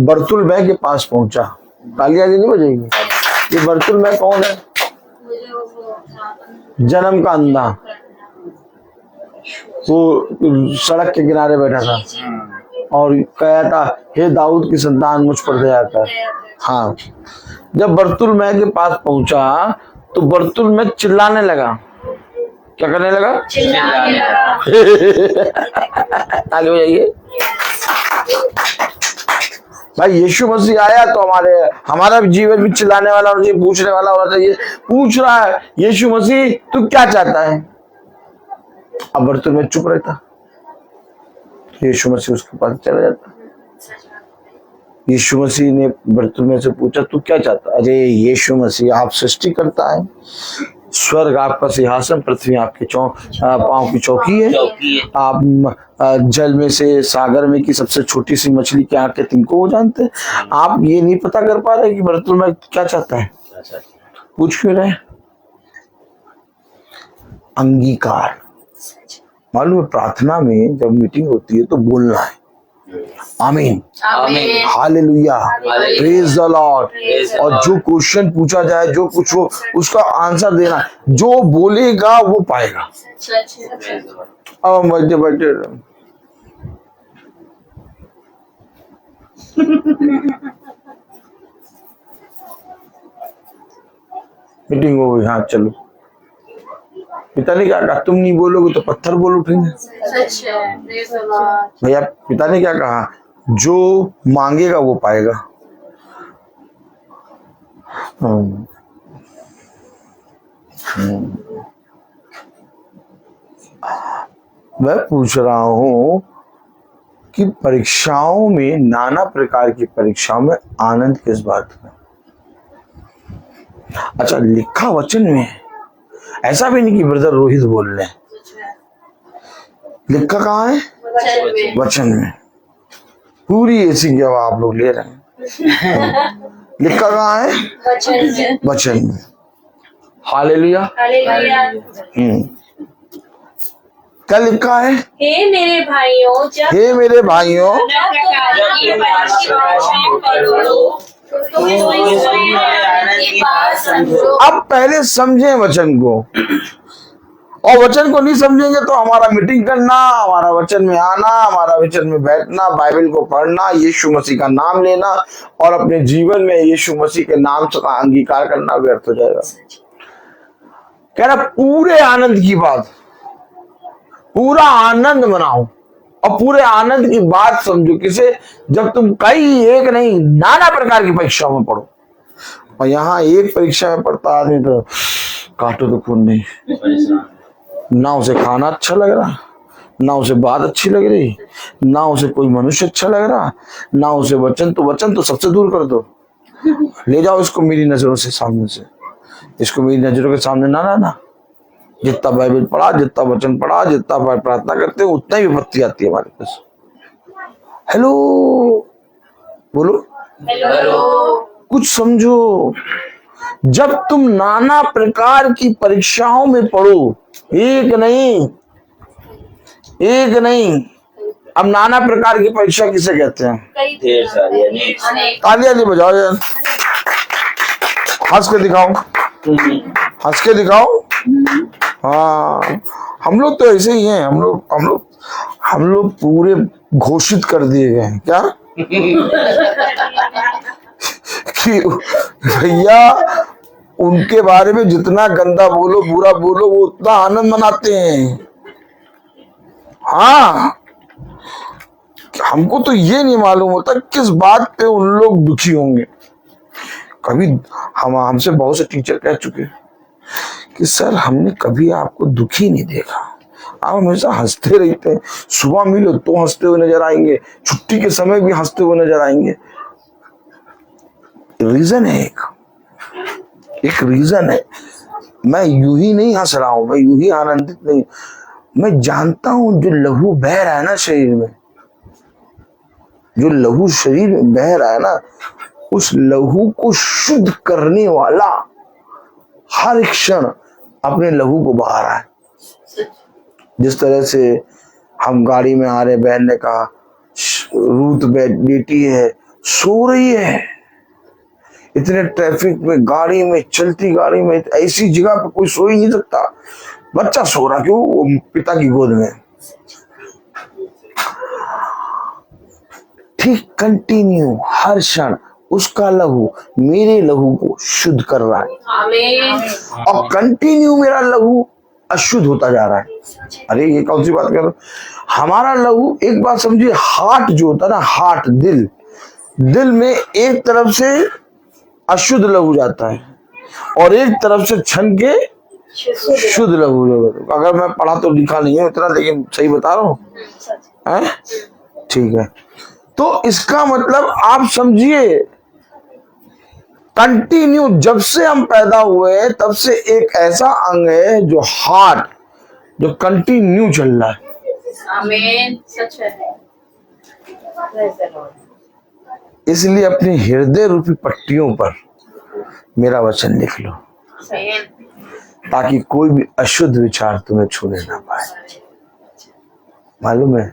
बर्तुलमै के पास पहुंचा, तालियां नहीं बजेगी। ये बर्तुलमै कौन है? जन्म का अंधा, वो सड़क के किनारे बैठा था और कहा था, हे दाऊद की संतान मुझ पर दया कर। हाँ, जब बर्तुलमै के पास पहुंचा तो बर्तुलमै चिल्लाने लगा। क्या करने लगा? चिल्लाने लगा। आगे जाइए। भाई यीशु मसीह आया तो हमारा जीवन भी चिल्लाने वाला और ये पूछने वाला होना चाहिए। पूछ रहा है यीशु मसीह तू क्या चाहता है? अब बर्तुलमै चुप रहता, यीशु मसीह उसके पास चला जाता। यीशु मसीह ने बर्तुलमै से पूछा तू क्या चाहता? अरे यीशु मसीह, आप सृष्टि करता है, स्वर्ग आपका सिंहासन, पृथ्वी आपके पांव की चौकी है। आप जल में से, सागर में की सबसे छोटी सी मछली के आंख के तिनकों को जानते हैं। आप ये नहीं पता कर पा रहे कि बर्तुलमै क्या चाहता है? पूछ क्यों रहे? अंगीकार। मालूम है प्रार्थना में जब मीटिंग होती है तो बोलना है आमीन, आमीन, हालेलुया, प्रेज द लॉर्ड। और जो क्वेश्चन पूछा जाए, जो कुछ हो, उसका आंसर देना। जो बोलेगा वो पाएगा। अब बैठे बैठे मीटिंग हो गई, हाँ चलो। पिता ने क्या कहा? तुम नहीं बोलोगे तो पत्थर बोल उठेंगे। भैया पिता ने क्या कहा? जो मांगेगा वो पाएगा। मैं पूछ रहा हूं कि परीक्षाओं में, नाना प्रकार की परीक्षाओं में आनंद किस बात में? अच्छा, लिखा वचन में है, ऐसा भी नहीं कि ब्रदर रोहित बोल रहे हैं। लिखा कहाँ है? वचन में। पूरी ऐसी जवाब आप लोग ले रहे हैं। लिखा कहाँ है? वचन में। हालेलुया। क्या लिखा है? हे मेरे भाइयों, जब हे मेरे भाइयों, अब पहले समझें वचन को, और वचन को नहीं समझेंगे तो हमारा मीटिंग करना, हमारा वचन में आना, हमारा वचन में बैठना, बाइबल को पढ़ना, यीशु मसीह का नाम लेना और अपने जीवन में यीशु मसीह के नाम का अंगीकार करना व्यर्थ हो जाएगा। कह रहा पूरे आनंद की बात, पूरा आनंद मनाओ। और पूरे आनंद की बात समझो किसे, जब तुम कई एक नहीं नाना प्रकार की परीक्षाओं में पढ़ो। और यहाँ एक परीक्षा में पढ़ता आदमी तो काटो तो खून नहीं, ना उसे खाना अच्छा लग रहा, ना उसे बात अच्छी लग रही, ना उसे कोई मनुष्य अच्छा लग रहा, ना उसे वचन तो सबसे दूर कर दो। ले जाओ इसको मेरी नजरों से सामने से, इसको मेरी नजरों के सामने ना लाना। जितना बाइबल पढ़ा, जितना वचन पढ़ा, जितना प्रार्थना करते हो, उतना ही विपत्ति आती है हमारे पास। हेलो बोलो, कुछ समझो। जब तुम नाना प्रकार की परीक्षाओं में पढ़ो, एक नहीं, अब नाना प्रकार की परीक्षा किसे कहते हैं? ढेर सारी अनेक। तालियां नहीं बजाओ यार, हंस के दिखाओ, हंस के दिखाओ। हाँ, हम लोग तो ऐसे ही हैं, हम लोग पूरे घोषित कर दिए गए हैं क्या कि भैया उनके बारे में जितना गंदा बोलो, बुरा बोलो, वो उतना आनंद मनाते हैं। हाँ, हमको तो ये नहीं मालूम होता किस बात पे उन लोग दुखी होंगे। कभी हमसे बहुत से टीचर कह चुके कि सर हमने कभी आपको दुखी नहीं देखा, आप हमेशा हंसते रहते हैं, सुबह मिलो तो हंसते हुए नजर आएंगे, छुट्टी के समय भी हंसते हुए नजर आएंगे। रीजन है, एक रीजन है। मैं यूं ही नहीं हंस रहा हूं, मैं यूं ही आनंदित नहीं, मैं जानता हूं जो लहू बह रहा है ना शरीर में, जो लहू शरीर में बह रहा है ना, उस लहू को शुद्ध करने वाला हर एक क्षण अपने लहू को बहा रहा है। जिस तरह से हम गाड़ी में आ रहे, बहन ने कहा रूत बेटी है, सो रही है, इतने ट्रैफिक में, गाड़ी में, चलती गाड़ी में, ऐसी जगह पे कोई सो ही नहीं सकता, बच्चा सो रहा, क्यों? वो पिता की गोद में। ठीक कंटिन्यू हर क्षण उसका लहू मेरे लहू को शुद्ध कर रहा है। आमीन। और कंटिन्यू मेरा लहू अशुद्ध होता जा रहा है। अरे ये कौन सी बात कर रहा हूं? हमारा लहू, एक बात समझिए, हार्ट जो होता है ना, हार्ट, दिल में एक तरफ से अशुद्ध लहू जाता है और एक तरफ से छन के शुद्ध लहू। अगर मैं पढ़ा तो लिखा नहीं है इतना, लेकिन सही बता रहा हूँ, ठीक है। तो इसका मतलब आप समझिए, कंटिन्यू जब से हम पैदा हुए तब से एक ऐसा अंग है जो हार्ट, जो कंटिन्यू चल रहा है। आमीन। सच है। इसलिए अपनी हृदय रूपी पट्टियों पर मेरा वचन लिख लो, ताकि कोई भी अशुद्ध विचार तुम्हें छूने ना पाए। मालूम है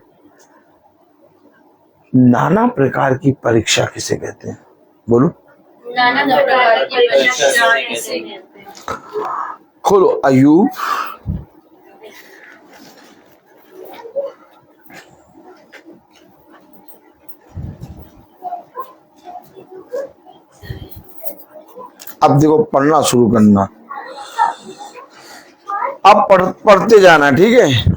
नाना प्रकार की परीक्षा किसे कहते हैं? बोलो, नाना प्रकार की परीक्षा किसे कहते हैं? खोलो अय्यूब, अब देखो पढ़ना शुरू करना, अब पढ़ते जाना, ठीक है।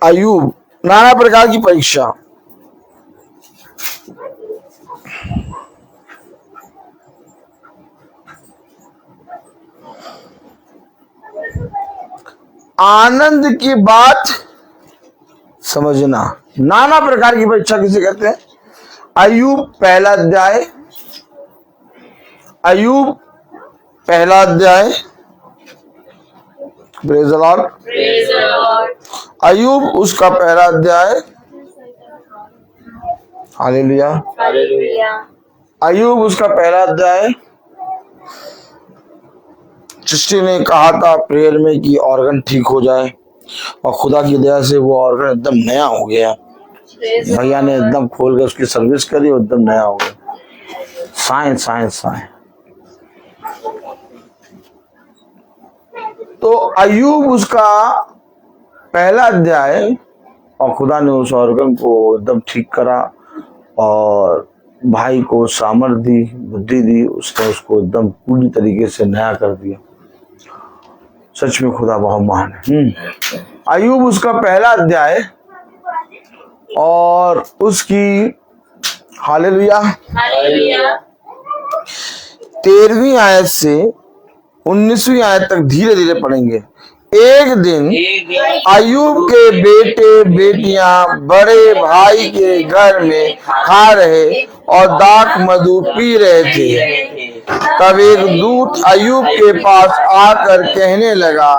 अय्यूब, नाना प्रकार की परीक्षा। आनंद की बात समझना। नाना प्रकार की परीक्षा किसे कहते हैं? अय्यूब पहला अध्याय, अय्यूब पहला अध्याय, प्रेज़ द लॉर्ड, अय्यूब उसका पहला अध्याय, हालेलुया, अय्यूब उसका पहला अध्याय। सृष्टि ने कहा था प्रेयर में कि ऑर्गन ठीक हो जाए, और खुदा की दया से वो ऑर्गन एकदम नया हो गया। भैया ने एकदम खोल के उसकी सर्विस करी और एकदम नया हो गया। साइंस। तो अय्यूब उसका पहला अध्याय, और खुदा ने उस ऑर्गन को एकदम ठीक करा और भाई को सामर्थ दी, बुद्धि दी, उसने उसको एकदम पूरी तरीके से नया कर दिया। सच में खुदा बहुत महान है। अय्यूब उसका पहला अध्याय और उसकी हालेलुया 13वीं आयत से 19वीं आयत तक धीरे धीरे पढ़ेंगे। एक दिन अय्यूब के बेटे बेटियां बड़े भाई के घर में खा रहे और दाख मधु पी रहे थे। तब एक दूत अय्यूब के पास आकर कहने लगा,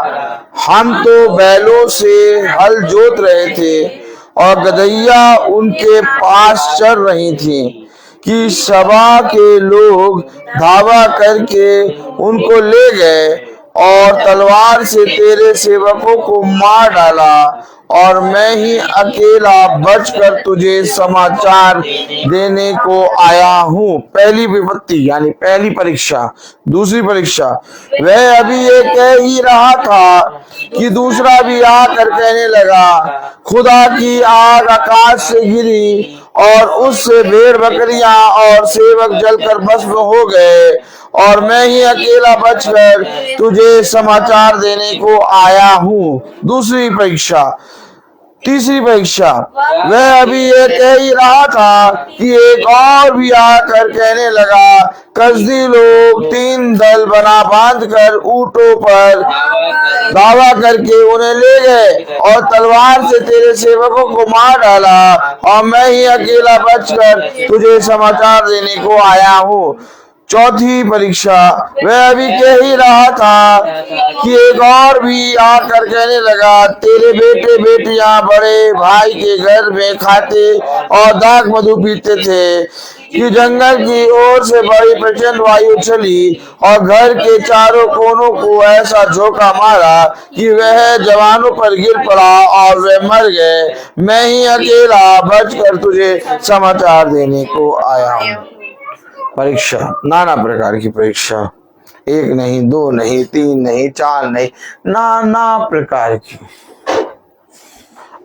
हम तो बैलों से हल जोत रहे थे और गदहिया उनके पास चर रही थी कि सभा के लोग धावा करके उनको ले गए और तलवार से तेरे सेवकों को मार डाला और मैं ही अकेला बचकर तुझे समाचार देने को आया हूँ। पहली विपत्ति यानी पहली परीक्षा। दूसरी परीक्षा, वह अभी ये कह ही रहा था कि दूसरा भी आकर कहने लगा, खुदा की आग आकाश से गिरी और उससे भेड़ बकरियां और सेवक जलकर भस्म हो गए और मैं ही अकेला बचकर तुझे समाचार देने को आया हूँ। दूसरी परीक्षा। तीसरी परीक्षा, वह अभी ये कह ही रहा था कि एक और भी आकर कहने लगा, कसदी लोग 3 दल बना बांधकर ऊंटों पर दावा करके उन्हें ले गए और तलवार से तेरे सेवकों को मार डाला और मैं ही अकेला बचकर तुझे समाचार देने को आया हूँ। चौथी परीक्षा, वह अभी कह ही रहा था कि एक और भी आकर कहने लगा, तेरे बेटे बेटियां बड़े भाई के घर में खाते और दाख मधु पीते थे कि जंगल की ओर से बड़ी प्रचंड वायु चली और घर के चारों कोनों को ऐसा झोंका मारा कि वह जवानों पर गिर पड़ा और वे मर गए। मैं ही अकेला बचकर तुझे समाचार देने को आया हूँ। परीक्षा, नाना प्रकार की परीक्षा, 1 नहीं, 2 नहीं, 3 नहीं, 4 नहीं, नाना प्रकार की।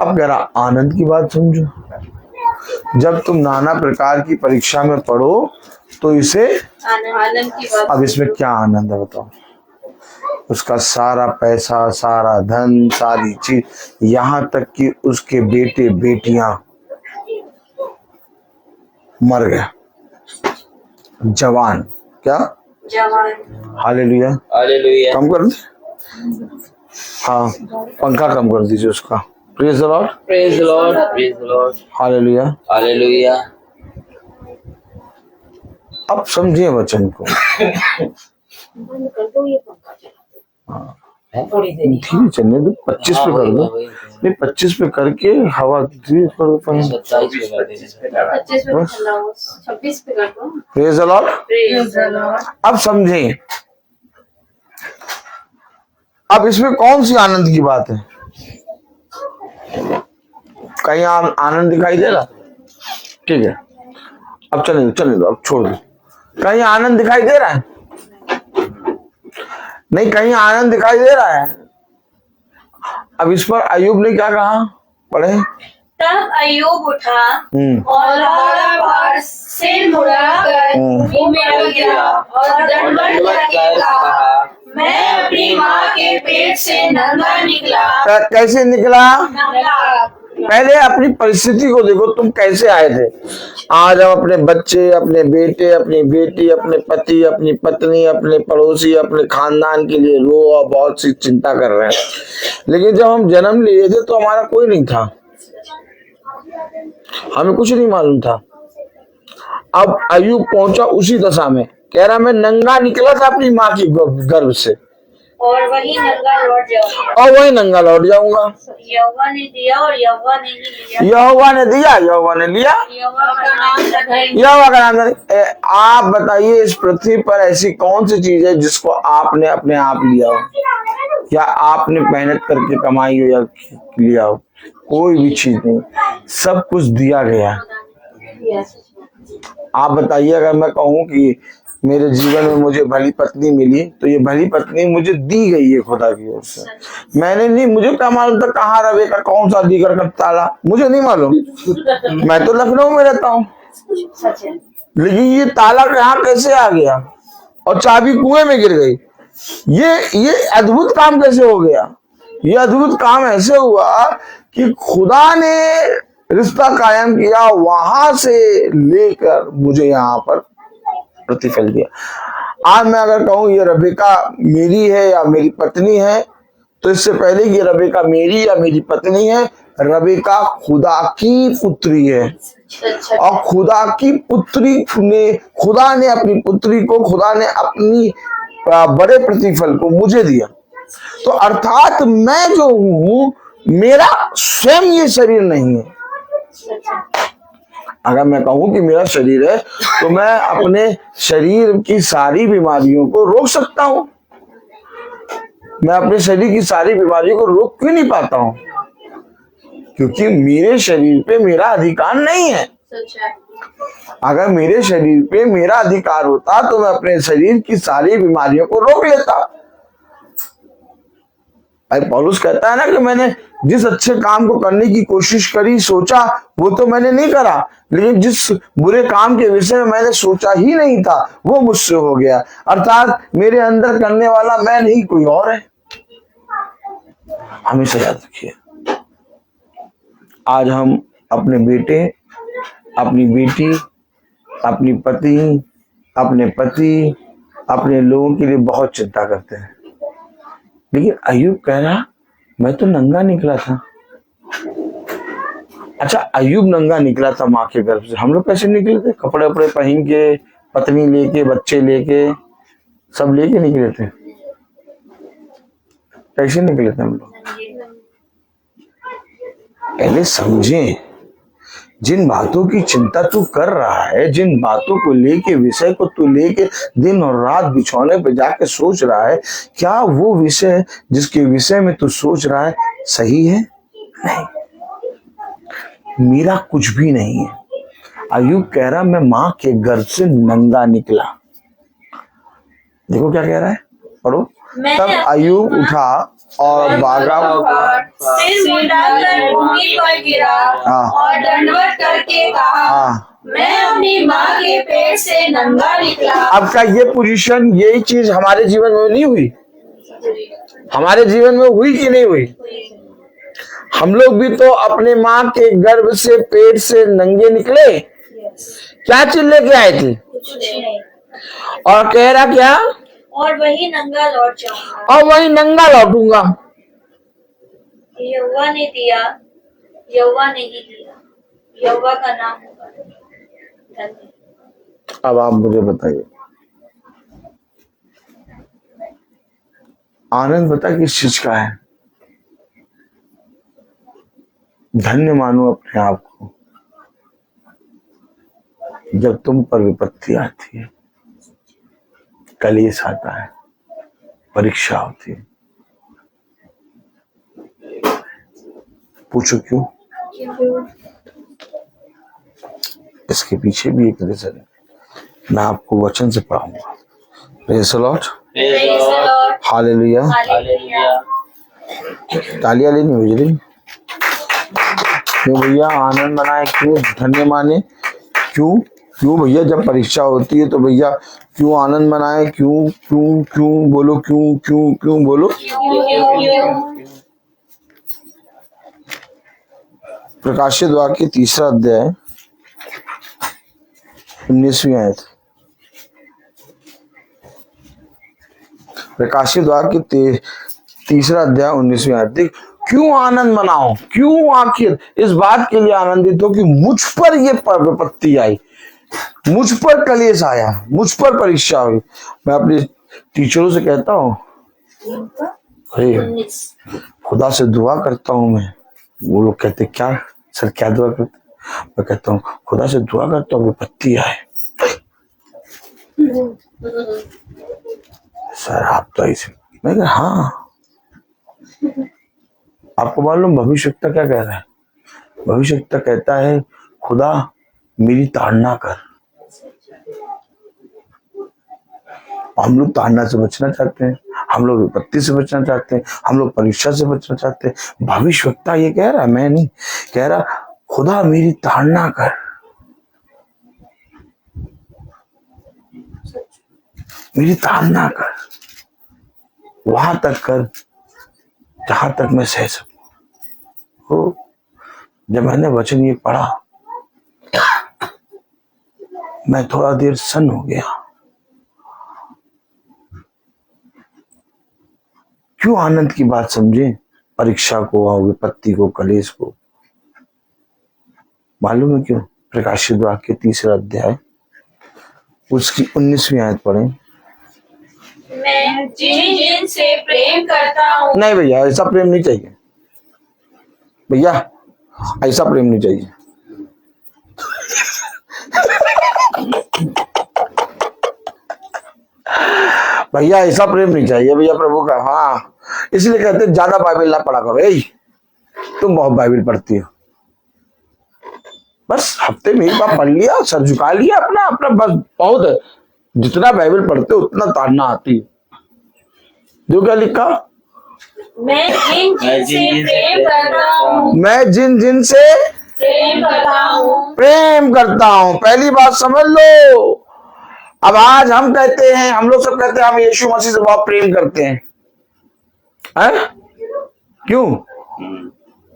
अब जरा आनंद की बात समझो। जब तुम नाना प्रकार की परीक्षा में पढ़ो तो इसे आनंद की बात। अब इसमें क्या आनंद है बताओ? उसका सारा पैसा, सारा धन, सारी चीज, यहाँ तक कि उसके बेटे बेटियां मर गए। जवान, क्या जवान। हालेलुया। हालेलुया। कम कर दे, हाँ पंखा कम कर दीजिए उसका। Praise the Lord, praise the Lord, praise the Lord. Hallelujah. Hallelujah. अब समझिए वचन को। धीरे चलने दो, 25 पे कर दो। नहीं 25 पे करके हवा धीरे कर दो। 26 पे कर दो। Praise the Lord. अब समझें, अब इसमें कौन सी आनंद की बात है? कहीं आनंद दिखाई दे रहा? ठीक है, अब चलने दो, अब छोड़ दो। कहीं आनंद दिखाई दे रहा है? नहीं, कहीं आनंद दिखाई दे रहा है। अब इस पर अय्यूब ने क्या कहा, पढ़े। तब अय्यूब उठा और बार सिर मुड़ाकर भूमि पर गिरा और दंडवत करके कहा, मैं अपनी माँ के पेट से नंगा निकला। कैसे निकला? नंगा। पहले अपनी परिस्थिति को देखो, तुम कैसे आए थे। आज हम अपने बच्चे, अपने बेटे, अपनी बेटी, अपने पति, अपनी पत्नी, अपने पड़ोसी, अपने खानदान के लिए रो और बहुत सी चिंता कर रहे हैं। लेकिन जब हम जन्म लिए थे तो हमारा कोई नहीं था, हमें कुछ नहीं मालूम था। अब अय्यूब पहुंचा उसी दशा में, कह रहा मैं नंगा निकला था अपनी माँ की गर्भ से और वही नंगा लौट जाऊंगा, और वही नंगा लौट जाऊंगा। यहोवा ने दिया और यहोवा ने नहीं लिया। यहोवा ने दिया, यहोवा ने लिया, यहोवा का नाम रखें। यहोवा का नाम रखें। आप बताइए, इस पृथ्वी पर ऐसी कौन सी चीज है जिसको आपने अपने आप लिया हो, या आपने मेहनत करके कमाई हो या लिया हो? कोई भी चीज नहीं, सब कुछ दिया गया। आप बताइए, अगर मैं कहूँ कि मेरे जीवन में मुझे भली पत्नी मिली, तो ये भली पत्नी मुझे दी गई है खुदा की ओर से। मैंने नहीं, मुझे क्या मालूम था कहाँ रवे का कौन सा दीगर का ताला, मुझे नहीं मालूम। मैं तो लखनऊ में रहता हूँ, लेकिन ये ताला यहाँ कैसे आ गया और चाबी कुएं में गिर गई? ये अद्भुत काम कैसे हो गया? ये अद्भुत काम ऐसे हुआ कि खुदा ने रिश्ता कायम किया, वहां से लेकर मुझे यहाँ पर प्रतिफल दिया। आज मैं अगर कहूं ये रबीका मेरी है या मेरी पत्नी है, तो इससे पहले कि रबीका मेरी या मेरी पत्नी है, रबीका खुदा की पुत्री है। और खुदा की पुत्री ने, खुदा ने अपनी पुत्री को, खुदा ने अपनी बड़े प्रतिफल को मुझे दिया। तो अर्थात मैं जो हूं, मेरा स्वयं ये शरीर नहीं है। अगर मैं कहूं कि मेरा शरीर है, तो मैं अपने शरीर की सारी बीमारियों को रोक सकता हूं। मैं अपने शरीर की सारी बीमारियों को रोक क्यों नहीं पाता हूं? क्योंकि मेरे शरीर पे मेरा अधिकार नहीं है। अगर मेरे शरीर पे मेरा अधिकार होता तो मैं अपने शरीर की सारी बीमारियों को रोक लेता। भाई पौलुस कहता है ना कि मैंने जिस अच्छे काम को करने की कोशिश करी, सोचा, वो तो मैंने नहीं करा, लेकिन जिस बुरे काम के विषय में मैंने सोचा ही नहीं था, वो मुझसे हो गया। अर्थात मेरे अंदर करने वाला मैं नहीं, कोई और है। हमेशा याद रखिए, आज हम अपने बेटे, अपनी बेटी, अपनी पति, अपने पति, अपने लोगों के लिए बहुत चिंता करते हैं। लेकिन अय्यूब कह रहा, मैं तो नंगा निकला था। अच्छा, अय्यूब नंगा निकला था माँ के गर्भ से। हम लोग कैसे निकले थे? कपड़े वपड़े पहन के, पत्नी लेके, बच्चे लेके, सब लेके निकले थे। कैसे निकले थे हम लोग? पहले समझें, जिन बातों की चिंता तू कर रहा है, जिन बातों को लेके, विषय को तू लेके दिन और रात बिछौने पे जाके सोच रहा है, क्या वो विषय जिसके विषय में तू सोच रहा है सही है? नहीं, मेरा कुछ भी नहीं है। अय्यूब कह रहा, मैं मां के गर्भ से नंगा निकला। देखो क्या कह रहा है, पढ़ो। तब अय्यूब उठा और भागा, सिर मुड़ाकर भूमि पर गिरा और दंडवत करके कहा, मैं अपनी माँ के पेट से नंगा निकला। अब क्या ये पोजीशन, यही चीज हमारे जीवन में नहीं हुई? हमारे जीवन में हुई कि नहीं हुई? हम लोग भी तो अपने माँ के गर्भ से, पेट से नंगे निकले। क्या चीज लेके आए थे? और कह रहा क्या? और वही नंगा लौट जाऊंगा, और वही नंगा लौटूंगा। यहोवा ने दिया, यहोवा नहीं दिया, यहोवा का नाम होगा धन्य। अब आप मुझे बताइए, आनंद पता किस चीज का है? धन्य मानो अपने आप को जब तुम पर विपत्ति आती है, कलेश आता है, परीक्षा होती है। पूछो क्यों? इसके पीछे भी एक रीजन है, मैं आपको वचन से पढ़ाऊंगा। Praise the Lord, hallelujah. तालियां लेनी हो जी। क्यों भैया आनंद मनाए? क्यों धन्य माने? क्यों क्यों भैया जब परीक्षा होती है तो भैया क्यों आनंद मनाए? क्यों क्यों क्यों बोलो, क्यों क्यों क्यों बोलो। प्रकाशित वाक्य 3 अध्याय 19वीं आयत। प्रकाशित वाक्य 3 अध्याय 19वीं आयत। देख, क्यों आनंद मनाओ? क्यों आखिर इस बात के लिए आनंदित हो कि मुझ पर ये विपत्ति आई, मुझ पर कलेश आया, मुझ पर परीक्षा हुई। मैं अपने टीचरों से कहता हूँ, खुदा से दुआ करता हूँ मैं। वो लोग कहते क्या सर, क्या दुआ करते? मैं कहता हूँ खुदा से दुआ करता हूँ विपत्ति आए। सर आप तो ऐसे, मैं कहा हाँ। आपको मालूम भविष्यवक्ता क्या कह रहा है? भविष्यवक्ता कहता है खुदा मेरी ताड़ना कर। हम लोग ताड़ना से बचना चाहते हैं, हम लोग विपत्ति से बचना चाहते हैं, हम लोग परीक्षा से बचना चाहते हैं। भविष्यवक्ता ये कह रहा है, मैं नहीं कह रहा। खुदा मेरी ताड़ना कर, मेरी ताड़ना कर, वहां तक कर जहां तक मैं सह सकूं। जब मैंने वचन ये पढ़ा, मैं थोड़ा देर सन्न हो गया। क्यों आनंद की बात समझे? परीक्षा को और विपत्ति को, कलेश को। मालूम है क्यों? प्रकाशित वाक्य 3 अध्याय उसकी 19वीं आयत पढ़े। मैं जिन जिन से प्रेम करता हूँ। नहीं भैया, ऐसा प्रेम नहीं चाहिए भैया, ऐसा प्रेम नहीं चाहिए। भैया ऐसा प्रेम नहीं चाहिए भैया प्रभु का। हाँ, इसलिए कहते हैं ज्यादा बाइबल ना पढ़ा करो। ए, तुम बहुत बाइबल पढ़ती हो, बस हफ्ते में एक बार पढ़ लिया, सर झुका लिया अपना अपना, बस बहुत है। जितना बाइबल पढ़ते हो उतना ताड़ना आती है। जो क्या लिखा? मैं जिन जिन से प्रेम करता हूँ। मैं जिन जिन से प्रेम करता हूँ। प्रेम करता हूं। पहली बात समझ लो। अब आज हम कहते हैं, हम लोग सब कहते हैं हम यीशु मसीह से बहुत प्रेम करते हैं, हैं? क्यों?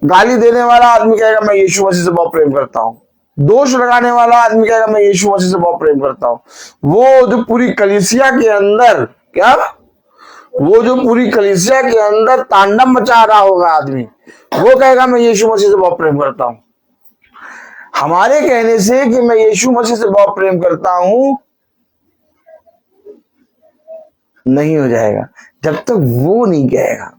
गाली देने वाला आदमी कहेगा मैं यीशु मसीह से बहुत प्रेम करता हूं। दोष लगाने वाला आदमी कहेगा मैं यीशु मसीह से बहुत प्रेम करता हूं। वो जो पूरी कलीसिया के अंदर, क्या वो जो पूरी कलीसिया के अंदर तांडव मचा रहा होगा आदमी, वो कहेगा मैं यीशु मसीह से बहुत प्रेम करता हूं। हमारे कहने से कि मैं यीशु मसीह से बहुत प्रेम करता हूं नहीं हो जाएगा जब तक वो नहीं कहेगा।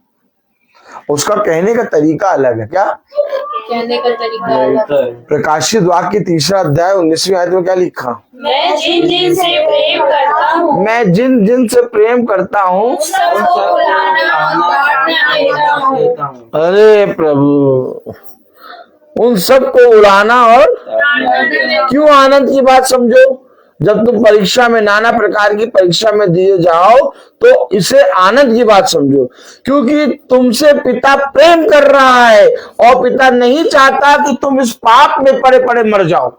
उसका कहने का तरीका अलग है। क्या कहने का तरीका अलग है। प्रकाशित वाक्य 3 अध्याय 19वीं आयत में क्या लिखा? मैं जिन जिन से प्रेम करता हूँ। मैं जिन जिन से प्रेम करता हूँ सबको बुलाना और बांटना देता हूँ। अरे प्रभु, उन सबको उड़ाना और क्यों? आनंद की बात समझो। जब तुम परीक्षा में, नाना प्रकार की परीक्षा में दिए जाओ, तो इसे आनंद की बात समझो, क्योंकि तुमसे पिता प्रेम कर रहा है और पिता नहीं चाहता कि तुम इस पाप में पड़े पड़े मर जाओ।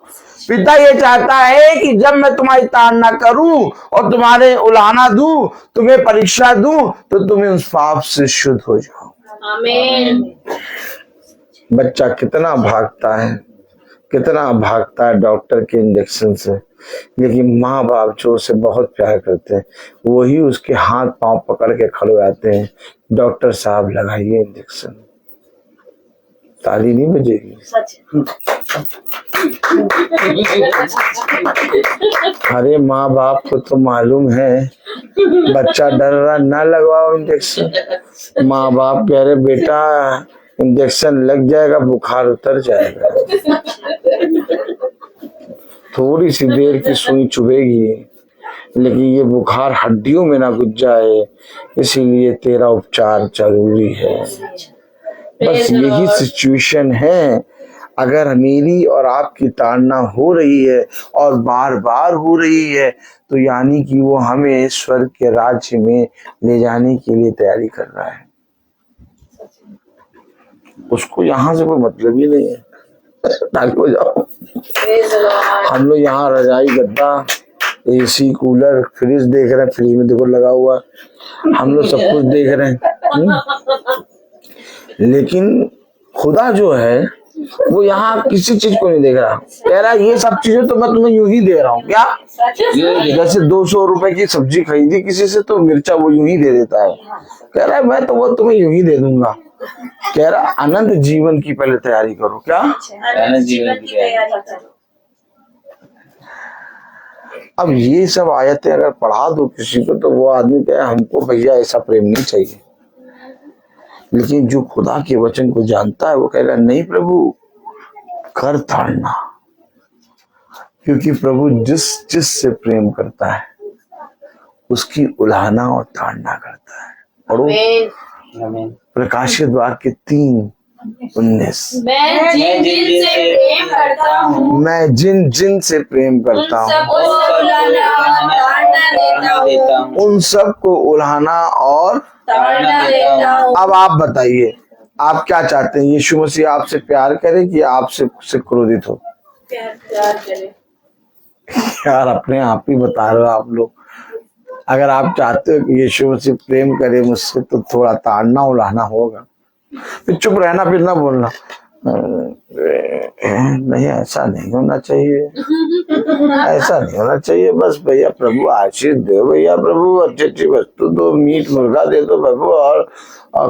पिता ये चाहता है कि जब मैं तुम्हारी ताड़ना करूं और तुम्हारे उलाहना दूं, तुम्हें परीक्षा दूं, तो तुम्हें उस पाप से शुद्ध हो जाओ। आमीन। बच्चा कितना भागता है डॉक्टर के इंजेक्शन से, लेकिन माँ बाप जो उसे बहुत प्यार करते हैं वही उसके हाथ पांव पकड़ के खड़े हो जाते हैं, डॉक्टर साहब लगाइए इंजेक्शन। ताली नहीं बजेगी। अरे माँ बाप को तो मालूम है बच्चा डर रहा, ना लगवाओ इंजेक्शन। माँ बाप कह रहे बेटा इंजेक्शन लग जाएगा, बुखार उतर जाएगा, थोड़ी सी देर की सुई चुभेगी, लेकिन ये बुखार हड्डियों में ना घुस जाए, इसीलिए तेरा उपचार जरूरी है। बस यही सिचुएशन है। अगर मेरी और आपकी ताड़ना हो रही है और बार बार हो रही है, तो यानी कि वो हमें स्वर्ग के राज्य में ले जाने के लिए तैयारी कर रहा है। उसको यहाँ से कोई मतलब ही नहीं है। ताकि हो जाओ। हम लोग यहाँ रजाई, गद्दा, एसी, कूलर, फ्रिज देख रहे हैं। फ्रिज में देखो लगा हुआ, हम लोग सब कुछ देख रहे हैं। लेकिन खुदा जो है वो यहाँ किसी चीज को नहीं देख रहा। कह रहा ये सब चीजें तो मैं तुम्हें यूं ही दे रहा हूँ। क्या? जैसे 200 रुपए की सब्जी खरीदी किसी से, तो मिर्चा वो यूं ही दे देता है। कह रहा है मैं तो वो तुम्हें यूं ही दे दूंगा। कह रहा अनंत जीवन की पहले तैयारी करो। क्या? अनंत जीवन की तैयारी करो। अब ये सब आयतें अगर पढ़ा दो किसी को, तो वो आदमी कहे हमको भैया ऐसा प्रेम नहीं चाहिए। लेकिन जो खुदा के वचन को जानता है वो कहेगा नहीं प्रभु, कर ताड़ना, क्योंकि प्रभु जिस से प्रेम करता है उसकी उलाहना और ताड़ना करता है। और प्रकाशित वाक्य 3:19, मैं जिन जिन से प्रेम करता हूँ, मैं जिन जिन से प्रेम करता हूँ उन सबको उलाहना और ताड़ना देता हूँ। अब आप बताइए, आप क्या चाहते हैं? यीशु मसीह आपसे प्यार करे कि आपसे क्रोधित हो? प्यार करे। यार अपने आप ही बता रहे हो आप लोग। अगर आप चाहते हो कि यीशु मसीह प्रेम करे मुझसे, तो थोड़ा ताड़ना उलाहना होगा। फिर चुप रहना, फिर ना बोलना। नहीं, ऐसा नहीं होना चाहिए, ऐसा नहीं होना चाहिए। बस भैया प्रभु आशीष दो, भैया प्रभु अच्छी अच्छी वस्तु दो, मीट मुर्गा दे दो प्रभु, और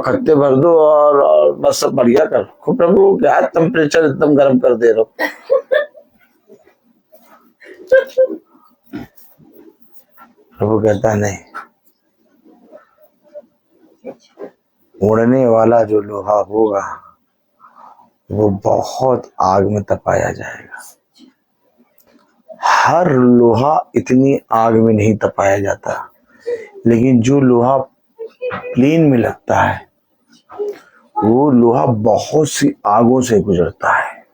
खत्ते भर दो, और बस सब बढ़िया कर रखो प्रभु। क्या टेम्परेचर एकदम गर्म कर दे रहे हो। प्रभु कहता है नहीं, उड़ने वाला जो लोहा होगा वो बहुत आग में तपाया जाएगा। हर लोहा इतनी आग में नहीं तपाया जाता, लेकिन जो लोहा प्लेन में लगता है वो लोहा बहुत सी आगों से गुजरता है,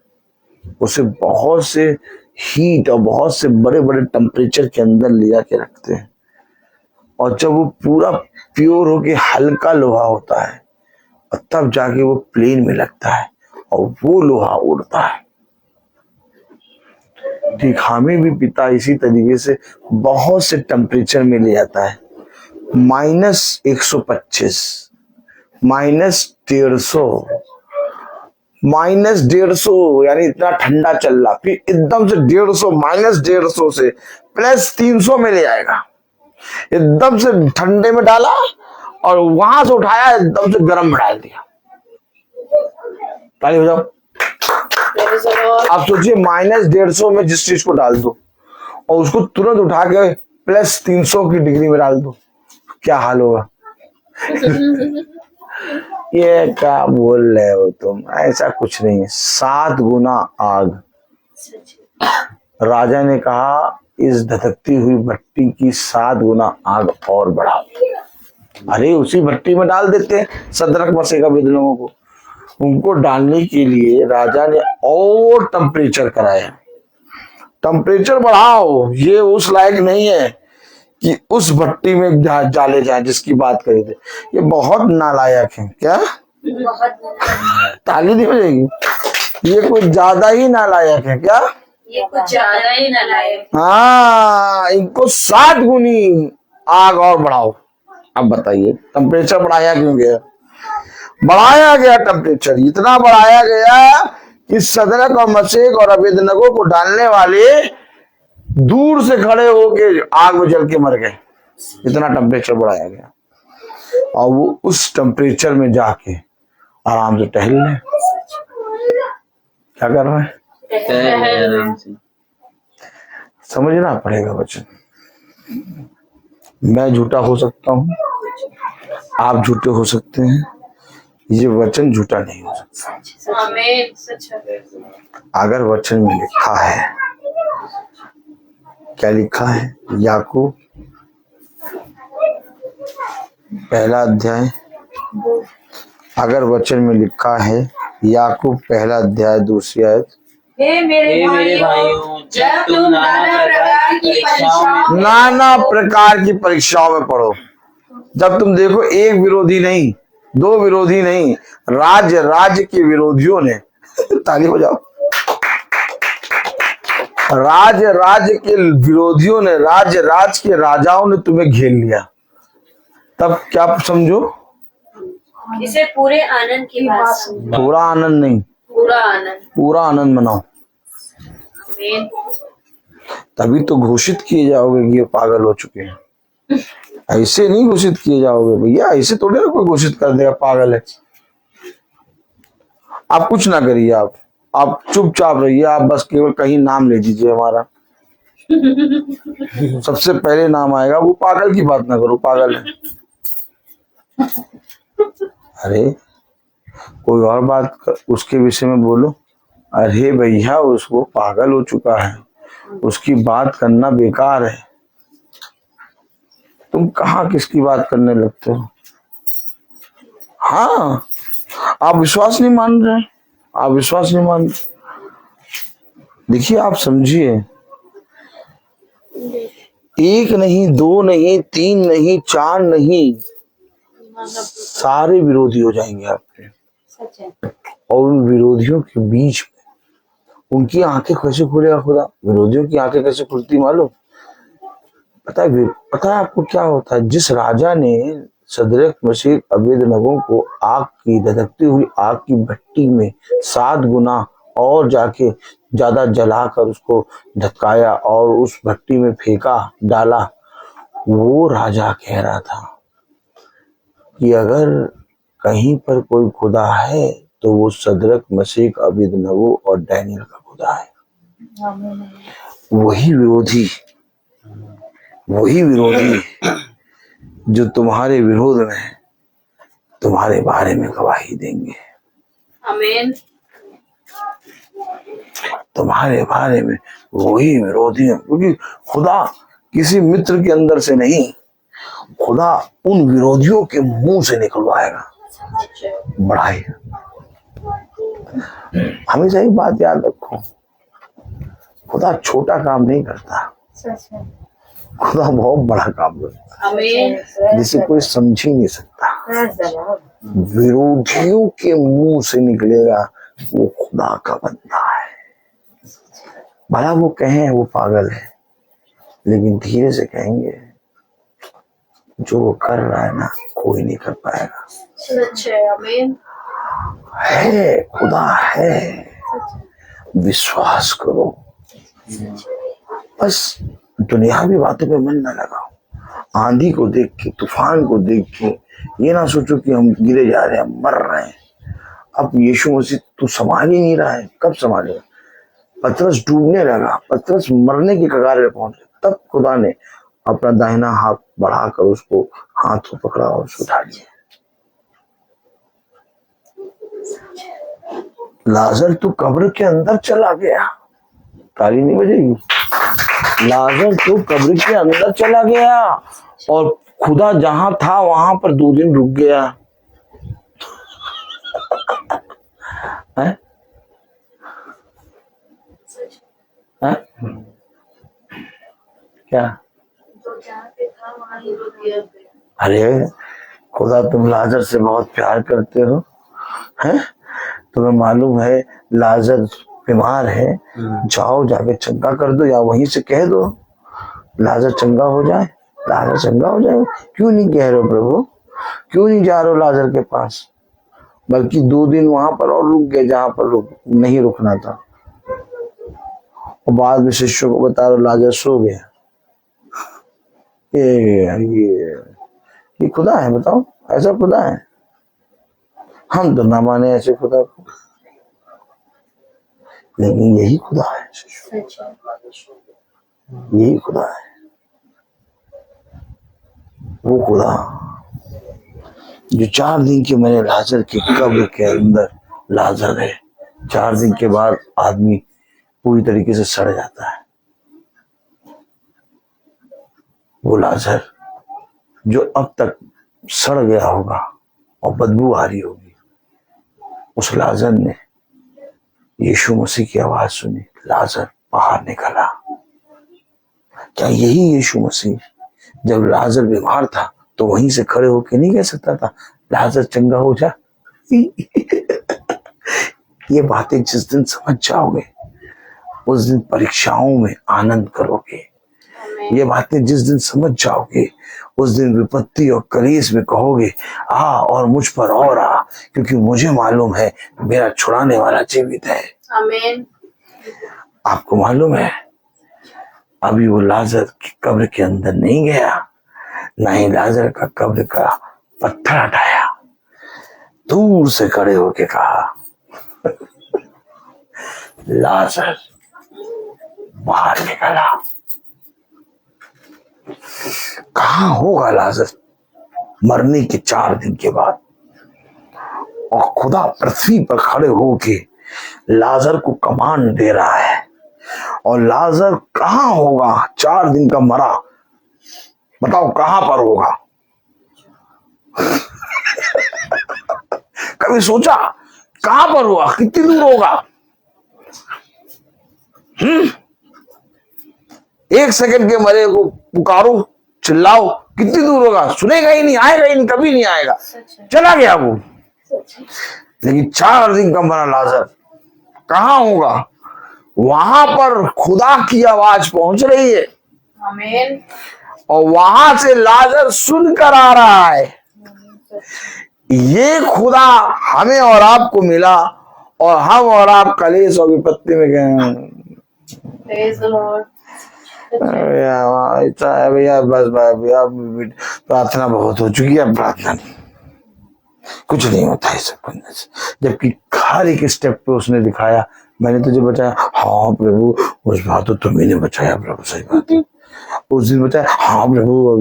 उसे बहुत से हीट और बहुत से बड़े बड़े टेम्परेचर के अंदर ले जाके रखते हैं, और जब वो पूरा प्योर होके हल्का लोहा होता है और तब जाके वो प्लेन में लगता है और वो लोहा उड़ता है। ठीक हमें भी पिता इसी तरीके से बहुत से टेम्परेचर में ले जाता है, -125, -150, -150, यानी इतना ठंडा चल रहा, फिर एकदम से 150, -150 से +300 में ले जाएगा। एकदम से ठंडे में डाला और वहां से उठाया, एकदम से गर्म में डाल दिया। ताली हो जाओ। आप सोचिए -150 में जिस चीज को डाल दो और उसको तुरंत उठा के +300 की डिग्री में डाल दो, क्या हाल होगा। ये क्या बोल रहे हो तुम, ऐसा कुछ नहीं है। 7 गुना आग। राजा ने कहा इस धधकती हुई भट्टी की 7 गुना आग और बढ़ाओ। अरे उसी भट्टी में डाल देते सदरक मसेका अबेदनगो को। उनको डालने के लिए राजा ने और टेम्परेचर कराया। टेम्परेचर बढ़ाओ, ये उस लायक नहीं है कि उस भट्टी में डाले जाए जिसकी बात करी थे। ये बहुत नालायक है। क्या ताली नहीं हो जाएगी? ये कुछ ज्यादा ही नालायक है। क्या ये कुछ ज्यादा ही नालायक। हाँ, इनको 7 गुनी आग और बढ़ाओ। अब बताइए टेम्परेचर बढ़ाया क्यों गया? बढ़ाया गया टेम्परेचर, इतना बढ़ाया गया कि सदरक और मशेक और अबेदनगो को डालने वाले दूर से खड़े होके आग में जल के मर गए। इतना टेम्परेचर बढ़ाया गया, और वो उस टेम्परेचर में जाके आराम से टहल रहे। क्या कर रहे हैं? समझना पड़ेगा वचन। मैं झूठा हो सकता हूँ, आप झूठे हो सकते हैं, ये वचन झूठा नहीं हो सकता। अगर वचन में लिखा है, क्या लिखा है? याकूब 1 अध्याय, अगर वचन में लिखा है याकूब 1 अध्याय 2 आयत, हे मेरे भाइयों, जब तुम नाना प्रकार की परीक्षाओं में पढ़ो, जब तुम देखो एक विरोधी नहीं, 2 विरोधी नहीं, राज्य के विरोधियों ने ताली हो जाओ, राज्य के विरोधियों ने, राज्य के राजाओं ने तुम्हें घेर लिया, तब क्या समझो? इसे पूरे आनंद की बात समझो। पूरा आनंद नहीं, पूरा आनंद मनाओ। तभी तो घोषित किए जाओगे कि ये पागल हो चुके हैं। ऐसे नहीं घोषित किए जाओगे भैया, ऐसे थोड़े ना कोई घोषित कर देगा पागल है। आप कुछ ना करिए, आप चुपचाप रहिए, आप बस केवल कहीं नाम ले दीजिए हमारा। सबसे पहले नाम आएगा, वो पागल की बात ना करो, पागल है। अरे कोई और बात उसके विषय में बोलो। अरे भैया उसको पागल हो चुका है, उसकी बात करना बेकार है। तुम कहाँ किसकी बात करने लगते हो? हाँ, आप विश्वास नहीं मान रहे, आप विश्वास नहीं मान रहे। देखिए आप समझिए, 1 नहीं, 2 नहीं, 3 नहीं, 4 नहीं, सारे विरोधी हो जाएंगे आपके। और उन विरोधियों के बीच में उनकी आंखें कैसे खुलेगा खुदा? विरोधियों की आंखें कैसे खुलती मालूम? पता है आपको क्या होता है? जिस राजा ने सदरक मसीह अबेदनगो को आग की धधकती हुई आग की भट्टी में 7 गुना और जाके ज्यादा जलाकर उसको धधकाया और उस भट्टी में फेंका डाला। वो राजा कह रहा था कि अगर कहीं पर कोई खुदा है तो वो सदरक मसीह अबेदनगो और डैनियल का खुदा है। वही विरोधी जो तुम्हारे विरोध में तुम्हारे बारे में गवाही देंगे। आमीन। तुम्हारे बारे में वही विरोधी है, क्योंकि खुदा किसी मित्र के अंदर से नहीं, खुदा उन विरोधियों के मुंह से निकलवाएगा, बढ़ाएगा। हमेशा एक बात याद रखो, खुदा छोटा काम नहीं करता, खुदा बहुत बड़ा काम करता है जिसे कोई समझ ही नहीं सकता। विरोधियों के मुंह से निकलेगा वो खुदा का बंदा है। भला वो कहें वो पागल है, लेकिन धीरे से कहेंगे जो वो कर रहा है ना कोई नहीं कर पाएगा। है, खुदा है, विश्वास करो। बस दुनियावी बातों पे मन ना लगाओ। आंधी को देख के, तूफान को देख के ये ना सोचो कि हम गिरे जा रहे हैं, मर रहे हैं। अब यीशु मसीह तू संभाल ही नहीं रहा है, कब संभालेगा? पतरस डूबने लगा, पतरस मरने की कगार पे पहुंचे, तब खुदा ने अपना दाहिना हाथ बढ़ाकर उसको हाथ को पकड़ा और उठा लिया। लाजर तू कब्र के अंदर चला गया, ताली नहीं बजेगी। लाजर तू कब्र के अंदर चला गया और खुदा जहां था वहां पर 2 दिन रुक गया। है? है? क्या? अरे खुदा तुम लाजर से बहुत प्यार करते हो, हैं? तुम्हें मालूम है लाजर बीमार है, जाओ जाके चंगा कर दो, या वहीं से कह दो लाजर चंगा हो जाए, लाजर चंगा हो जाए। क्यों नहीं कह रहे हो प्रभु? क्यों नहीं जा रहे हो लाजर के पास? बल्कि 2 दिन वहां पर और रुक गए जहां पर नहीं रुकना था, और बाद में शिष्यों को बता रहे लाजर सो गया। ये खुदा है? बताओ, ऐसा खुदा है? हम तो ना माने ऐसे खुदा को, लेकिन यही खुदा है, यही खुदा है। वो खुदा जो 4 दिन के मैंने लाजर की कब्र के अंदर लाजर है, 4 दिन के बाद आदमी पूरी तरीके से सड़ जाता है। वो लाजर जो अब तक सड़ गया होगा और बदबू आ रही होगी, उस लाजर ने यीशु मसीह की आवाज सुनी, लाजर बाहर निकला। क्या यही यीशु मसीह जब लाजर बीमार था तो वहीं से खड़े होकर नहीं कह सकता था लाजर चंगा हो जा? ये बातें जिस दिन समझ जाओगे उस दिन परीक्षाओं में आनंद करोगे। ये बातें जिस दिन समझ जाओगे उस दिन विपत्ति और कलेश में कहोगे आ और मुझ पर और आ, क्योंकि मुझे मालूम है मेरा छुड़ाने वाला जीवित है। आमीन। आपको मालूम है अभी वो लाजर की कब्र के अंदर नहीं गया, ना ही लाजर का कब्र का पत्थर हटाया, दूर से खड़े होके कहा लाजर बाहर निकला। कहाँ होगा लाजर मरने के 4 दिन के बाद? और खुदा पृथ्वी पर खड़े होके लाजर को कमांड दे रहा है, और लाजर कहाँ होगा 4 दिन का मरा? बताओ कहां पर होगा? कभी सोचा कहां पर होगा? कितनी दूर होगा? 1 सेकंड के मरे को पुकारो, चिल्लाओ, कितनी दूर होगा? सुनेगा ही नहीं, आएगा ही नहीं, कभी नहीं आएगा, चला गया वो। लेकिन 4 दिन का मरा लाजर कहां होगा? वहां पर खुदा की आवाज पहुंच रही है, आमीन। और वहां से लाजर सुनकर आ रहा है। ये खुदा हमें और आपको मिला और हम और आप कलेश और विपत्ति में गए। Praise the Lord. ऐसा है भैया, बस भैया प्रार्थना बहुत हो चुकी है, अब प्रार्थना नहीं, कुछ नहीं होता है सब करने से। जबकि हर एक स्टेप पे उसने दिखाया मैंने तुझे बचाया, हाँ प्रभु उस बात तो तुम्ही ने बचाया प्रभु, सही बात है उस दिन बचाया, हाँ प्रभु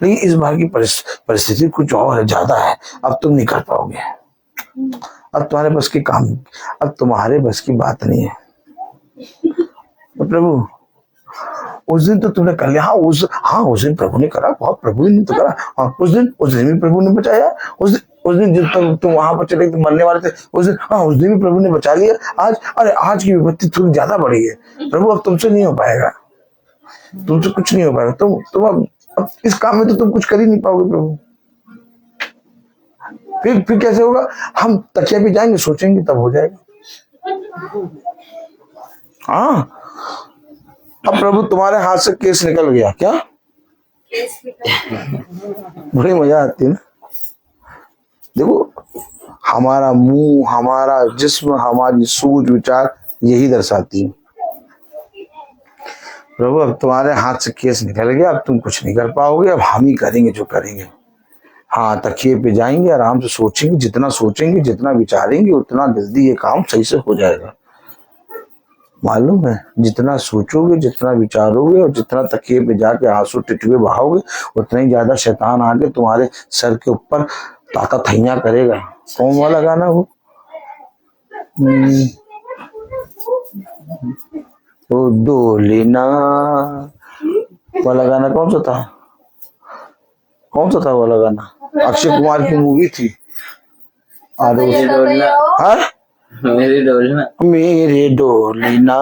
लेकिन इस बार की परिस्थिति कुछ और है, ज्यादा है, अब तुम नहीं कर पाओगे, अब तुम्हारे बस की काम, अब तुम्हारे बस की बात नहीं है। तो प्रभु उस दिन तो तुमने कर लिया, हाँ उस दिन प्रभु ने करा, बहुत प्रभु ने तो करा, हाँ उस दिन भी प्रभु ने बचाया, उस दिन जब तक तुम वहां पर चले मरने वाले थे उस दिन, हाँ उस दिन भी प्रभु ने बचा लिया। आज अरे आज की विपत्ति थोड़ी ज्यादा बढ़ी है प्रभु, अब तुमसे नहीं हो पाएगा, तुमसे कुछ नहीं हो पाएगा, तुम अब इस काम में तो तुम कुछ कर ही नहीं पाओगे प्रभु। फिर कैसे होगा? हम तकिया पे जाएंगे, सोचेंगे, तब हो जाएगा। हाँ अब प्रभु तुम्हारे हाथ से केस निकल गया क्या? बड़ी मजा आती है ना। देखो हमारा मुंह, हमारा जिस्म, हमारी सोच विचार यही दर्शाती है। प्रभु अब तुम्हारे हाथ से केस निकल गया, अब तुम कुछ नहीं कर पाओगे, अब हम ही करेंगे जो करेंगे। हाँ तकिए पे जाएंगे, आराम से सोचेंगे, जितना विचारेंगे उतना जल्दी ये काम सही से हो जाएगा। मालूम है जितना सोचोगे, जितना विचारोगे और जितना तकिए पे जाके आंसू टिटवे बहाओगे, उतना ही ज्यादा शैतान आके तुम्हारे सर के ऊपर ताता थैया करेगा। कौन वाला गाना वो? वो डोलेना वाला गाना कौन सा था वाला गाना? अक्षय कुमार की मूवी थी। मेरे डोलेना,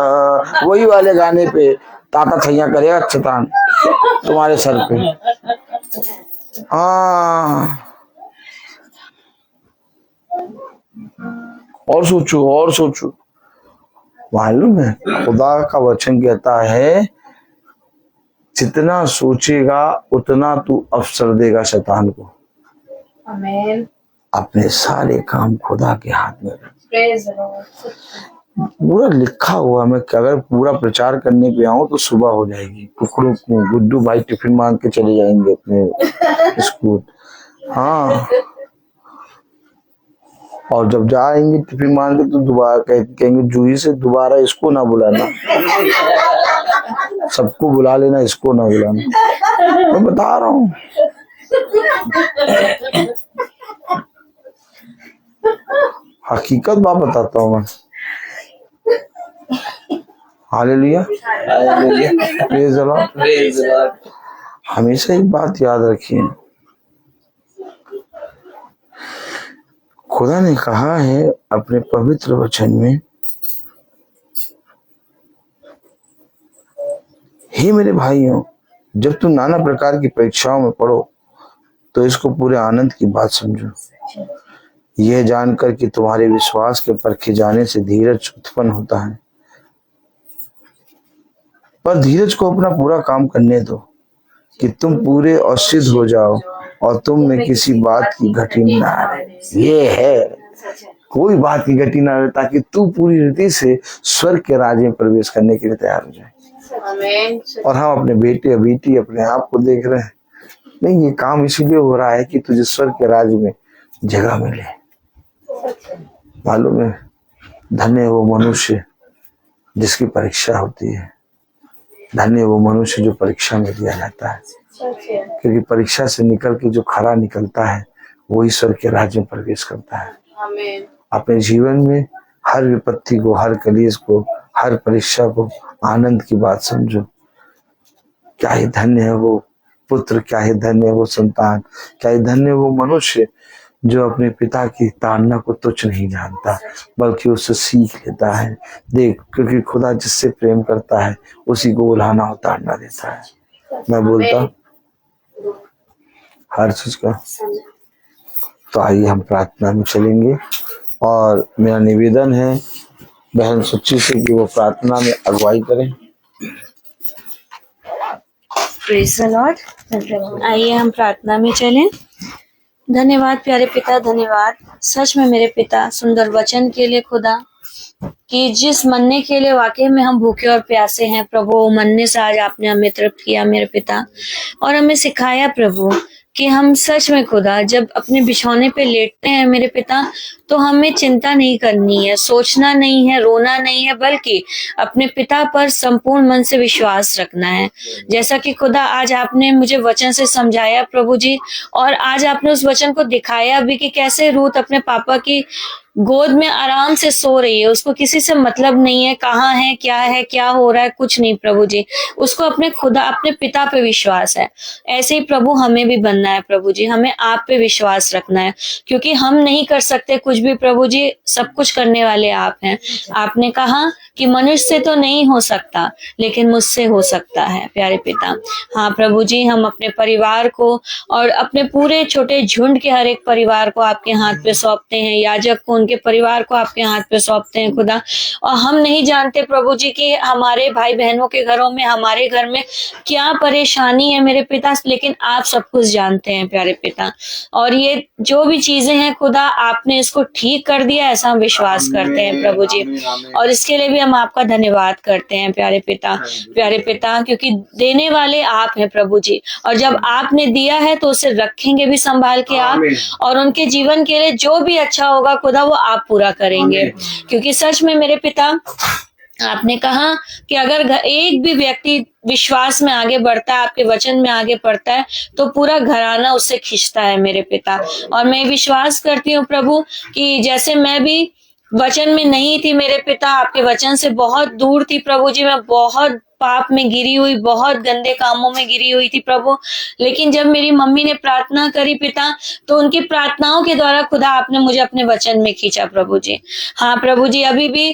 वही वाले गाने पे ताता थैया करेगा शैतान तुम्हारे सर पे। हाँ और सोचो। मालूम है खुदा का वचन कहता है जितना सोचेगा उतना तू अवसर देगा शैतान को। Amen. अपने सारे काम खुदा के हाथ में रख। Praise the Lord. पूरा लिखा हुआ, मैं अगर पूरा प्रचार करने पे आऊं तो सुबह हो जाएगी। कुकड़ों को गुड्डू भाई टिफिन मांग के चले जाएंगे अपने स्कूल। हाँ और जब जाएंगे टिफिन मांग के तो दोबारा कहेंगे जूही से दोबारा इसको ना बुलाना, सबको बुला लेना, इसको ना बुलाना। मैं बता रहा हूँ हकीकत बात बताता हूँ मैं। Hallelujah, praise the Lord. हमेशा एक बात याद रखिए, खुदा ने कहा है अपने पवित्र वचन में, हे मेरे भाइयों जब तुम नाना प्रकार की परीक्षाओं में पड़ो तो इसको पूरे आनंद की बात समझो, यह जानकर कि तुम्हारे विश्वास के परखे जाने से धीरज उत्पन्न होता है। पर धीरज को अपना पूरा काम करने दो कि तुम पूरे और सिद्ध हो जाओ और तुम में किसी बात की घटी ना रहे। ये है कोई बात की घटी ना रहे, ताकि तू पूरी रीति से स्वर्ग के राज्य में प्रवेश करने के लिए तैयार हो जाए। और हम अपने बेटे या बेटी अपने आप को देख रहे हैं, नहीं ये काम इसीलिए हो रहा है कि तुझे स्वर्ग के राज्य में जगह मिले। मालूम है धन्य है वो मनुष्य जिसकी परीक्षा होती है, धन्य है वो मनुष्य जो परीक्षा में दिया जाता है, क्योंकि परीक्षा से निकल के जो खरा निकलता है वो ईश्वर के राज्य में प्रवेश करता है। अपने जीवन में हर विपत्ति को, हर कलेश को, हर परीक्षा को आनंद की बात समझो। क्या ही धन्य है वो पुत्र, क्या ही धन्य है वो संतान, क्या ही धन्य है वो मनुष्य जो अपने पिता की ताड़ना को तुच्छ नहीं जानता बल्कि उससे सीख लेता है। देख क्योंकि खुदा जिससे प्रेम करता है उसी को उलाहना और ताड़ना देता है। मैं बोलता हर चीज का। तो आइए हम प्रार्थना में चलेंगे और मेरा निवेदन है बहन सच्ची से कि वो प्रार्थना में अगुवाई करें। Praise the Lord. आइए हम प्रार्थना में चलें। धन्यवाद प्यारे पिता, धन्यवाद सच में मेरे पिता सुंदर वचन के लिए खुदा, कि जिस मन्ने के लिए वाकई में हम भूखे और प्यासे हैं प्रभु, वो मन्ने से आज आपने हमें तृप्त किया मेरे पिता, और हमें सिखाया प्रभु कि हम सच में खुदा जब अपने बिछौने पे लेटते हैं मेरे पिता, तो हमें चिंता नहीं करनी है, सोचना नहीं है, रोना नहीं है, बल्कि अपने पिता पर संपूर्ण मन से विश्वास रखना है। जैसा कि खुदा आज आपने मुझे वचन से समझाया प्रभु जी, और आज आपने उस वचन को दिखाया भी कि कैसे रूत अपने पापा की गोद में आराम से सो रही है, उसको किसी से मतलब नहीं है कहाँ है, क्या हो रहा है, कुछ नहीं प्रभु जी, उसको अपने खुदा अपने पिता पे विश्वास है। ऐसे ही प्रभु हमें भी बनना है प्रभु जी, हमें आप पे विश्वास रखना है, क्योंकि हम नहीं कर सकते कुछ भी प्रभु जी, सब कुछ करने वाले आप हैं। आपने कहा कि मनुष्य से तो नहीं हो सकता, लेकिन मुझसे हो सकता है प्यारे पिता। हाँ प्रभु जी, हम अपने परिवार को और अपने पूरे छोटे झुंड के हर एक परिवार को आपके हाथ पे सौंपते हैं, याजक को, उनके परिवार को आपके हाथ पे सौंपते हैं खुदा। और हम नहीं जानते प्रभु जी कि हमारे भाई बहनों के घरों में, हमारे घर में क्या परेशानी है मेरे पिता, लेकिन आप सब कुछ जानते हैं प्यारे पिता। और ये जो भी चीजें हैं खुदा, आपने इसको ठीक कर दिया, ऐसा हम विश्वास करते हैं प्रभु जी, और इसके लिए भी हम आपका धन्यवाद करते हैं प्यारे पिता, क्योंकि देने वाले आप हैं प्रभु जी, और जब आपने दिया है तो उसे रखेंगे भी संभाल के आप, और उनके जीवन के लिए जो भी अच्छा होगा खुदा वो आप पूरा करेंगे। क्योंकि सच में मेरे पिता, आपने कहा कि अगर एक भी व्यक्ति विश्वास में आगे बढ़ता है, आपके वचन में आगे बढ़ता है, तो पूरा घराना उससे खींचता है मेरे पिता। और मैं विश्वास करती हूँ प्रभु कि जैसे मैं भी वचन में नहीं थी मेरे पिता, आपके वचन से बहुत दूर थी प्रभु जी, मैं बहुत पाप में गिरी हुई, बहुत गंदे कामों में गिरी हुई थी प्रभु, लेकिन जब मेरी मम्मी ने प्रार्थना करी पिता, तो उनकी प्रार्थनाओं के द्वारा खुदा आपने मुझे अपने वचन में खींचा प्रभु जी। हाँ प्रभु जी, अभी भी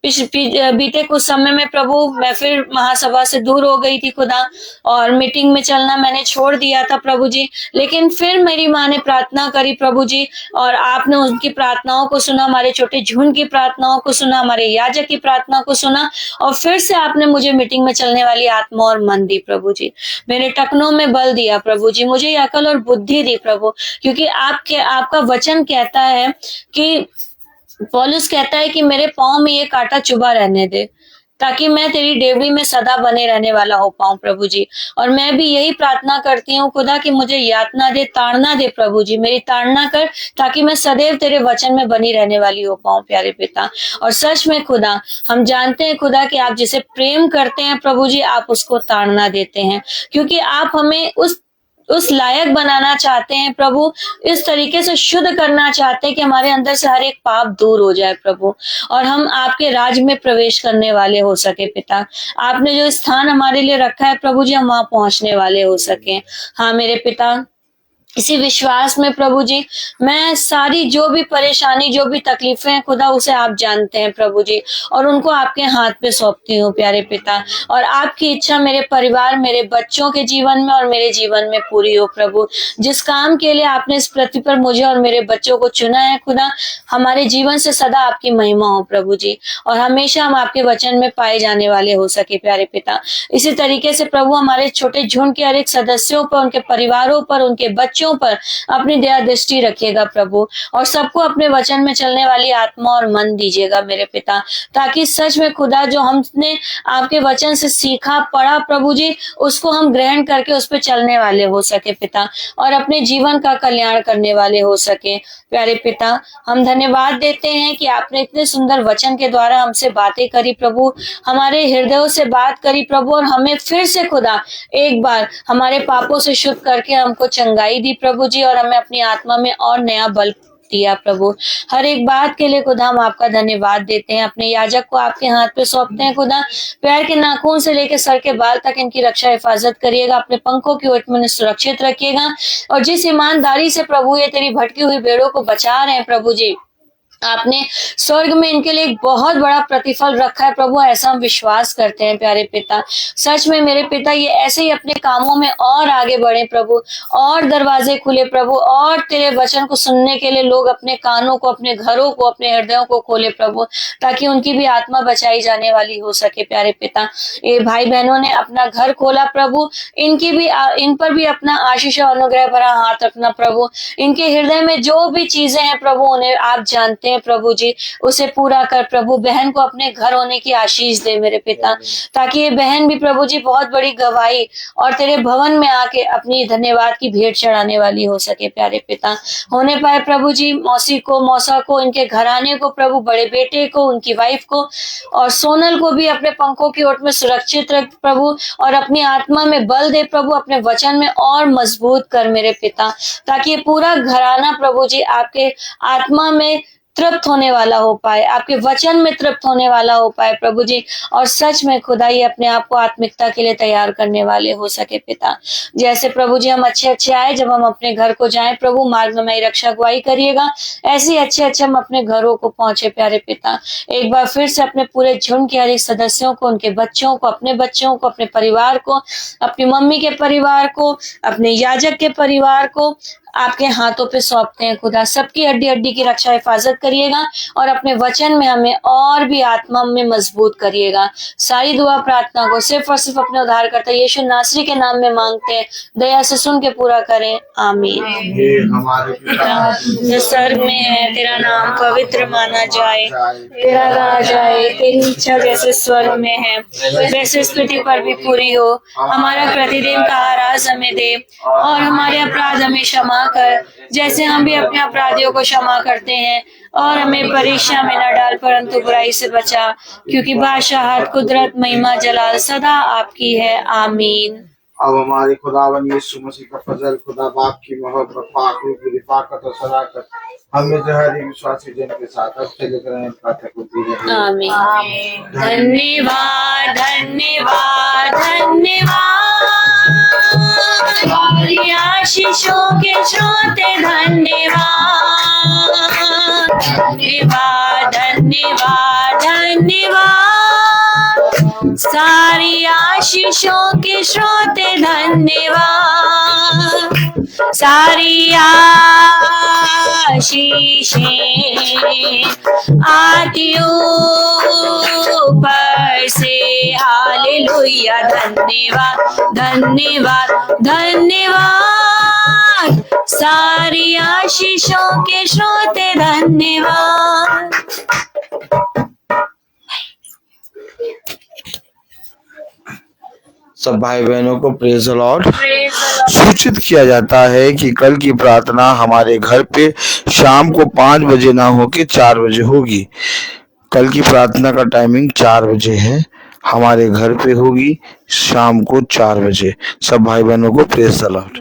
बीते कुछ समय में प्रभु मैं फिर महासभा से दूर हो गई थी खुदा, और मीटिंग में चलना मैंने छोड़ दिया था प्रभु जी, लेकिन फिर मेरी माँ ने प्रार्थना करी प्रभु जी, और आपने उनकी प्रार्थनाओं को सुना, हमारे छोटे झुंड की प्रार्थनाओं को सुना, हमारे याजक की प्रार्थना को सुना, और फिर से आपने मुझे मीटिंग में चलने वाली आत्मा और मन दी प्रभु जी, मेरे टखनों में बल दिया प्रभु जी, मुझे अकल और बुद्धि दी प्रभु, क्योंकि आपका वचन कहता है कि पौलुस कहता है कि मेरे पाँव में ये कांटा चुभा रहने दे, ताकि मैं तेरी डेवड़ी में सदा बने रहने वाला हो पाऊं प्रभु जी। और मैं भी यही प्रार्थना करती हूँ खुदा कि मुझे यातना दे, ताड़ना दे प्रभु जी, मेरी ताड़ना कर, ताकि मैं सदैव तेरे वचन में बनी रहने वाली हो पाऊं प्यारे पिता। और सच में खुदा, हम जानते हैं खुदा कि आप जिसे प्रेम करते हैं प्रभु जी, आप उसको ताड़ना देते हैं, क्योंकि आप हमें उस लायक बनाना चाहते हैं प्रभु, इस तरीके से शुद्ध करना चाहते हैं कि हमारे अंदर से हर एक पाप दूर हो जाए प्रभु, और हम आपके राज में प्रवेश करने वाले हो सके पिता। आपने जो स्थान हमारे लिए रखा है प्रभु जी, हम वहां पहुंचने वाले हो सके। हाँ मेरे पिता, इसी विश्वास में प्रभु जी, मैं सारी जो भी परेशानी, जो भी तकलीफें हैं खुदा, उसे आप जानते हैं प्रभु जी, और उनको आपके हाथ पे सौंपती हूँ प्यारे पिता। और आपकी इच्छा मेरे परिवार, मेरे बच्चों के जीवन में और मेरे जीवन में पूरी हो प्रभु। जिस काम के लिए आपने इस पृथ्वी पर मुझे और मेरे बच्चों को चुना है खुदा, हमारे जीवन से सदा आपकी महिमा हो प्रभु जी, और हमेशा हम आपके वचन में पाए जाने वाले हो सके प्यारे पिता। इसी तरीके से प्रभु, हमारे छोटे झुंड के हर एक सदस्यों पर, उनके परिवारों पर, उनके बच्चों पर अपनी दया दृष्टि रखिएगा प्रभु, और सबको अपने वचन में चलने वाली आत्मा और मन दीजिएगा मेरे पिता, ताकि सच में खुदा जो हमने आपके वचन से सीखा, पढ़ा प्रभु जी, उसको हम ग्रहण करके उस पर चलने वाले हो सके पिता, और अपने जीवन का कल्याण करने वाले हो सके प्यारे पिता। हम धन्यवाद देते हैं कि आपने इतने सुंदर वचन के द्वारा हमसे बातें करी प्रभु, हमारे हृदयों से बात करी प्रभु, और हमें फिर से खुदा एक बार हमारे पापों से शुद्ध करके हमको चंगाई दी प्रभु जी, और हमें अपनी आत्मा में और नया बल दिया प्रभु। हर एक बात के लिए खुदा हम आपका धन्यवाद देते हैं। अपने याजक को आपके हाथ पे सौंपते हैं खुदा, पैर के नाखून से लेकर सर के बाल तक इनकी रक्षा हिफाजत करिएगा, अपने पंखों की ओट में सुरक्षित रखिएगा, और जिस ईमानदारी से प्रभु ये तेरी भटकी हुई भेड़ों को बचा रहे हैं प्रभु जी, आपने स्वर्ग में इनके लिए एक बहुत बड़ा प्रतिफल रखा है प्रभु, ऐसा हम विश्वास करते हैं प्यारे पिता। सच में मेरे पिता ये ऐसे ही अपने कामों में और आगे बढ़े प्रभु, और दरवाजे खुले प्रभु, और तेरे वचन को सुनने के लिए लोग अपने कानों को, अपने घरों को, अपने हृदयों को खोले प्रभु, ताकि उनकी भी आत्मा बचाई जाने वाली हो सके प्यारे पिता। ये भाई बहनों ने अपना घर खोला प्रभु, इनकी भी इन पर भी अपना आशीष और अनुग्रह भरा हाथ रखना प्रभु। इनके हृदय में जो भी चीजें हैं प्रभु, उन्हें आप जानते हैं प्रभु जी, उसे पूरा कर प्रभु। बहन को अपने घर होने की आशीष दे मेरे पिता, ताकि ये बहन भी प्रभु जी बहुत बड़ी गवाही और तेरे भवन में आके अपनी धन्यवाद की भेंट चढ़ाने वाली हो सके प्यारे पिता। होने पाए प्रभु जी मौसी को, मौसा को, इनके घराने को प्रभु, बड़े बेटे को, उनकी वाइफ को और सोनल को भी अपने पंखों की ओट में सुरक्षित रख प्रभु, और अपनी आत्मा में बल दे प्रभु, अपने वचन में और मजबूत कर मेरे पिता, ताकि ये पूरा घराना प्रभु जी आपके आत्मा में तृप्त होने वाला हो पाए, आपके वचन में तृप्त होने वाला हो पाए प्रभु जी, और सच में खुदा ये अपने आप को आत्मिकता के लिए तैयार करने वाले हो सके पिता। जैसे प्रभु जी हम अच्छे आए, जब हम अपने घर को जाएं प्रभु, मार्ग में मेरी रक्षा अगुवाई करिएगा, ऐसे ही अच्छे हम अपने घरों को पहुंचे प्यारे पिता। एक बार फिर से अपने पूरे झुंड के हर एक सदस्यों को, उनके बच्चों को, अपने बच्चों को, अपने परिवार को, अपनी मम्मी के परिवार को, अपने याजक के परिवार को आपके हाथों पे सौंपते हैं खुदा। सबकी हड्डी हड्डी की रक्षा हिफाजत करिएगा, और अपने वचन में हमें और भी आत्मा में मजबूत करिएगा। सारी दुआ प्रार्थना को सिर्फ और सिर्फ अपने उद्धारकर्ता यीशु नासरी के नाम में मांगते हैं, दया से सुन के पूरा करें, आमीन। हमारे पिता जो स्वर्ग में है, तेरा नाम पवित्र माना जाए, तेरा राज आए, तेरी इच्छा जैसे स्वर्ग में है वैसे इस पृथ्वी पर भी पूरी हो। हमारा प्रतिदिन का आहार आज हमें दे, और हमारे अपराध हमें क्षमा कर, जैसे हम भी अपने अपराधियों को क्षमा करते हैं, और हमें परीक्षा में न डाल परंतु बुराई से बचा, क्योंकि बादशाहत, कुदरत, महिमा, जलाल सदा आपकी है, आमीन। अब हमारे खुदावन यीशु मसीह का फजल, खुदा बाप की मोहब्बत, पाक रूह की रिफाकत और सदाकत हमें जो हर एक विश्वासी जन के साथ अब से लेकर अंत तक होती रहे, आमीन। धन्यवाद धन्यवाद धन्यवाद, तुम्हारी आशीषों के श्रोते धन्यवाद, धन्यवाद धन्यवाद धन्यवाद, सारी आशीषों के श्रोते धन्यवाद, सारी आशीषें आती ऊपर से, हालेलुया। धन्यवाद धन्यवाद धन्यवाद, सारी आशीषों के श्रोते धन्यवाद। सब भाई बहनों को प्रेज द लॉर्ड। सूचित किया जाता है कि कल की प्रार्थना हमारे घर पे शाम को 5 बजे ना होके 4 बजे होगी। कल की प्रार्थना का टाइमिंग 4 बजे है, हमारे घर पे होगी शाम को 4 बजे। सब भाई बहनों को प्रेज द लॉर्ड।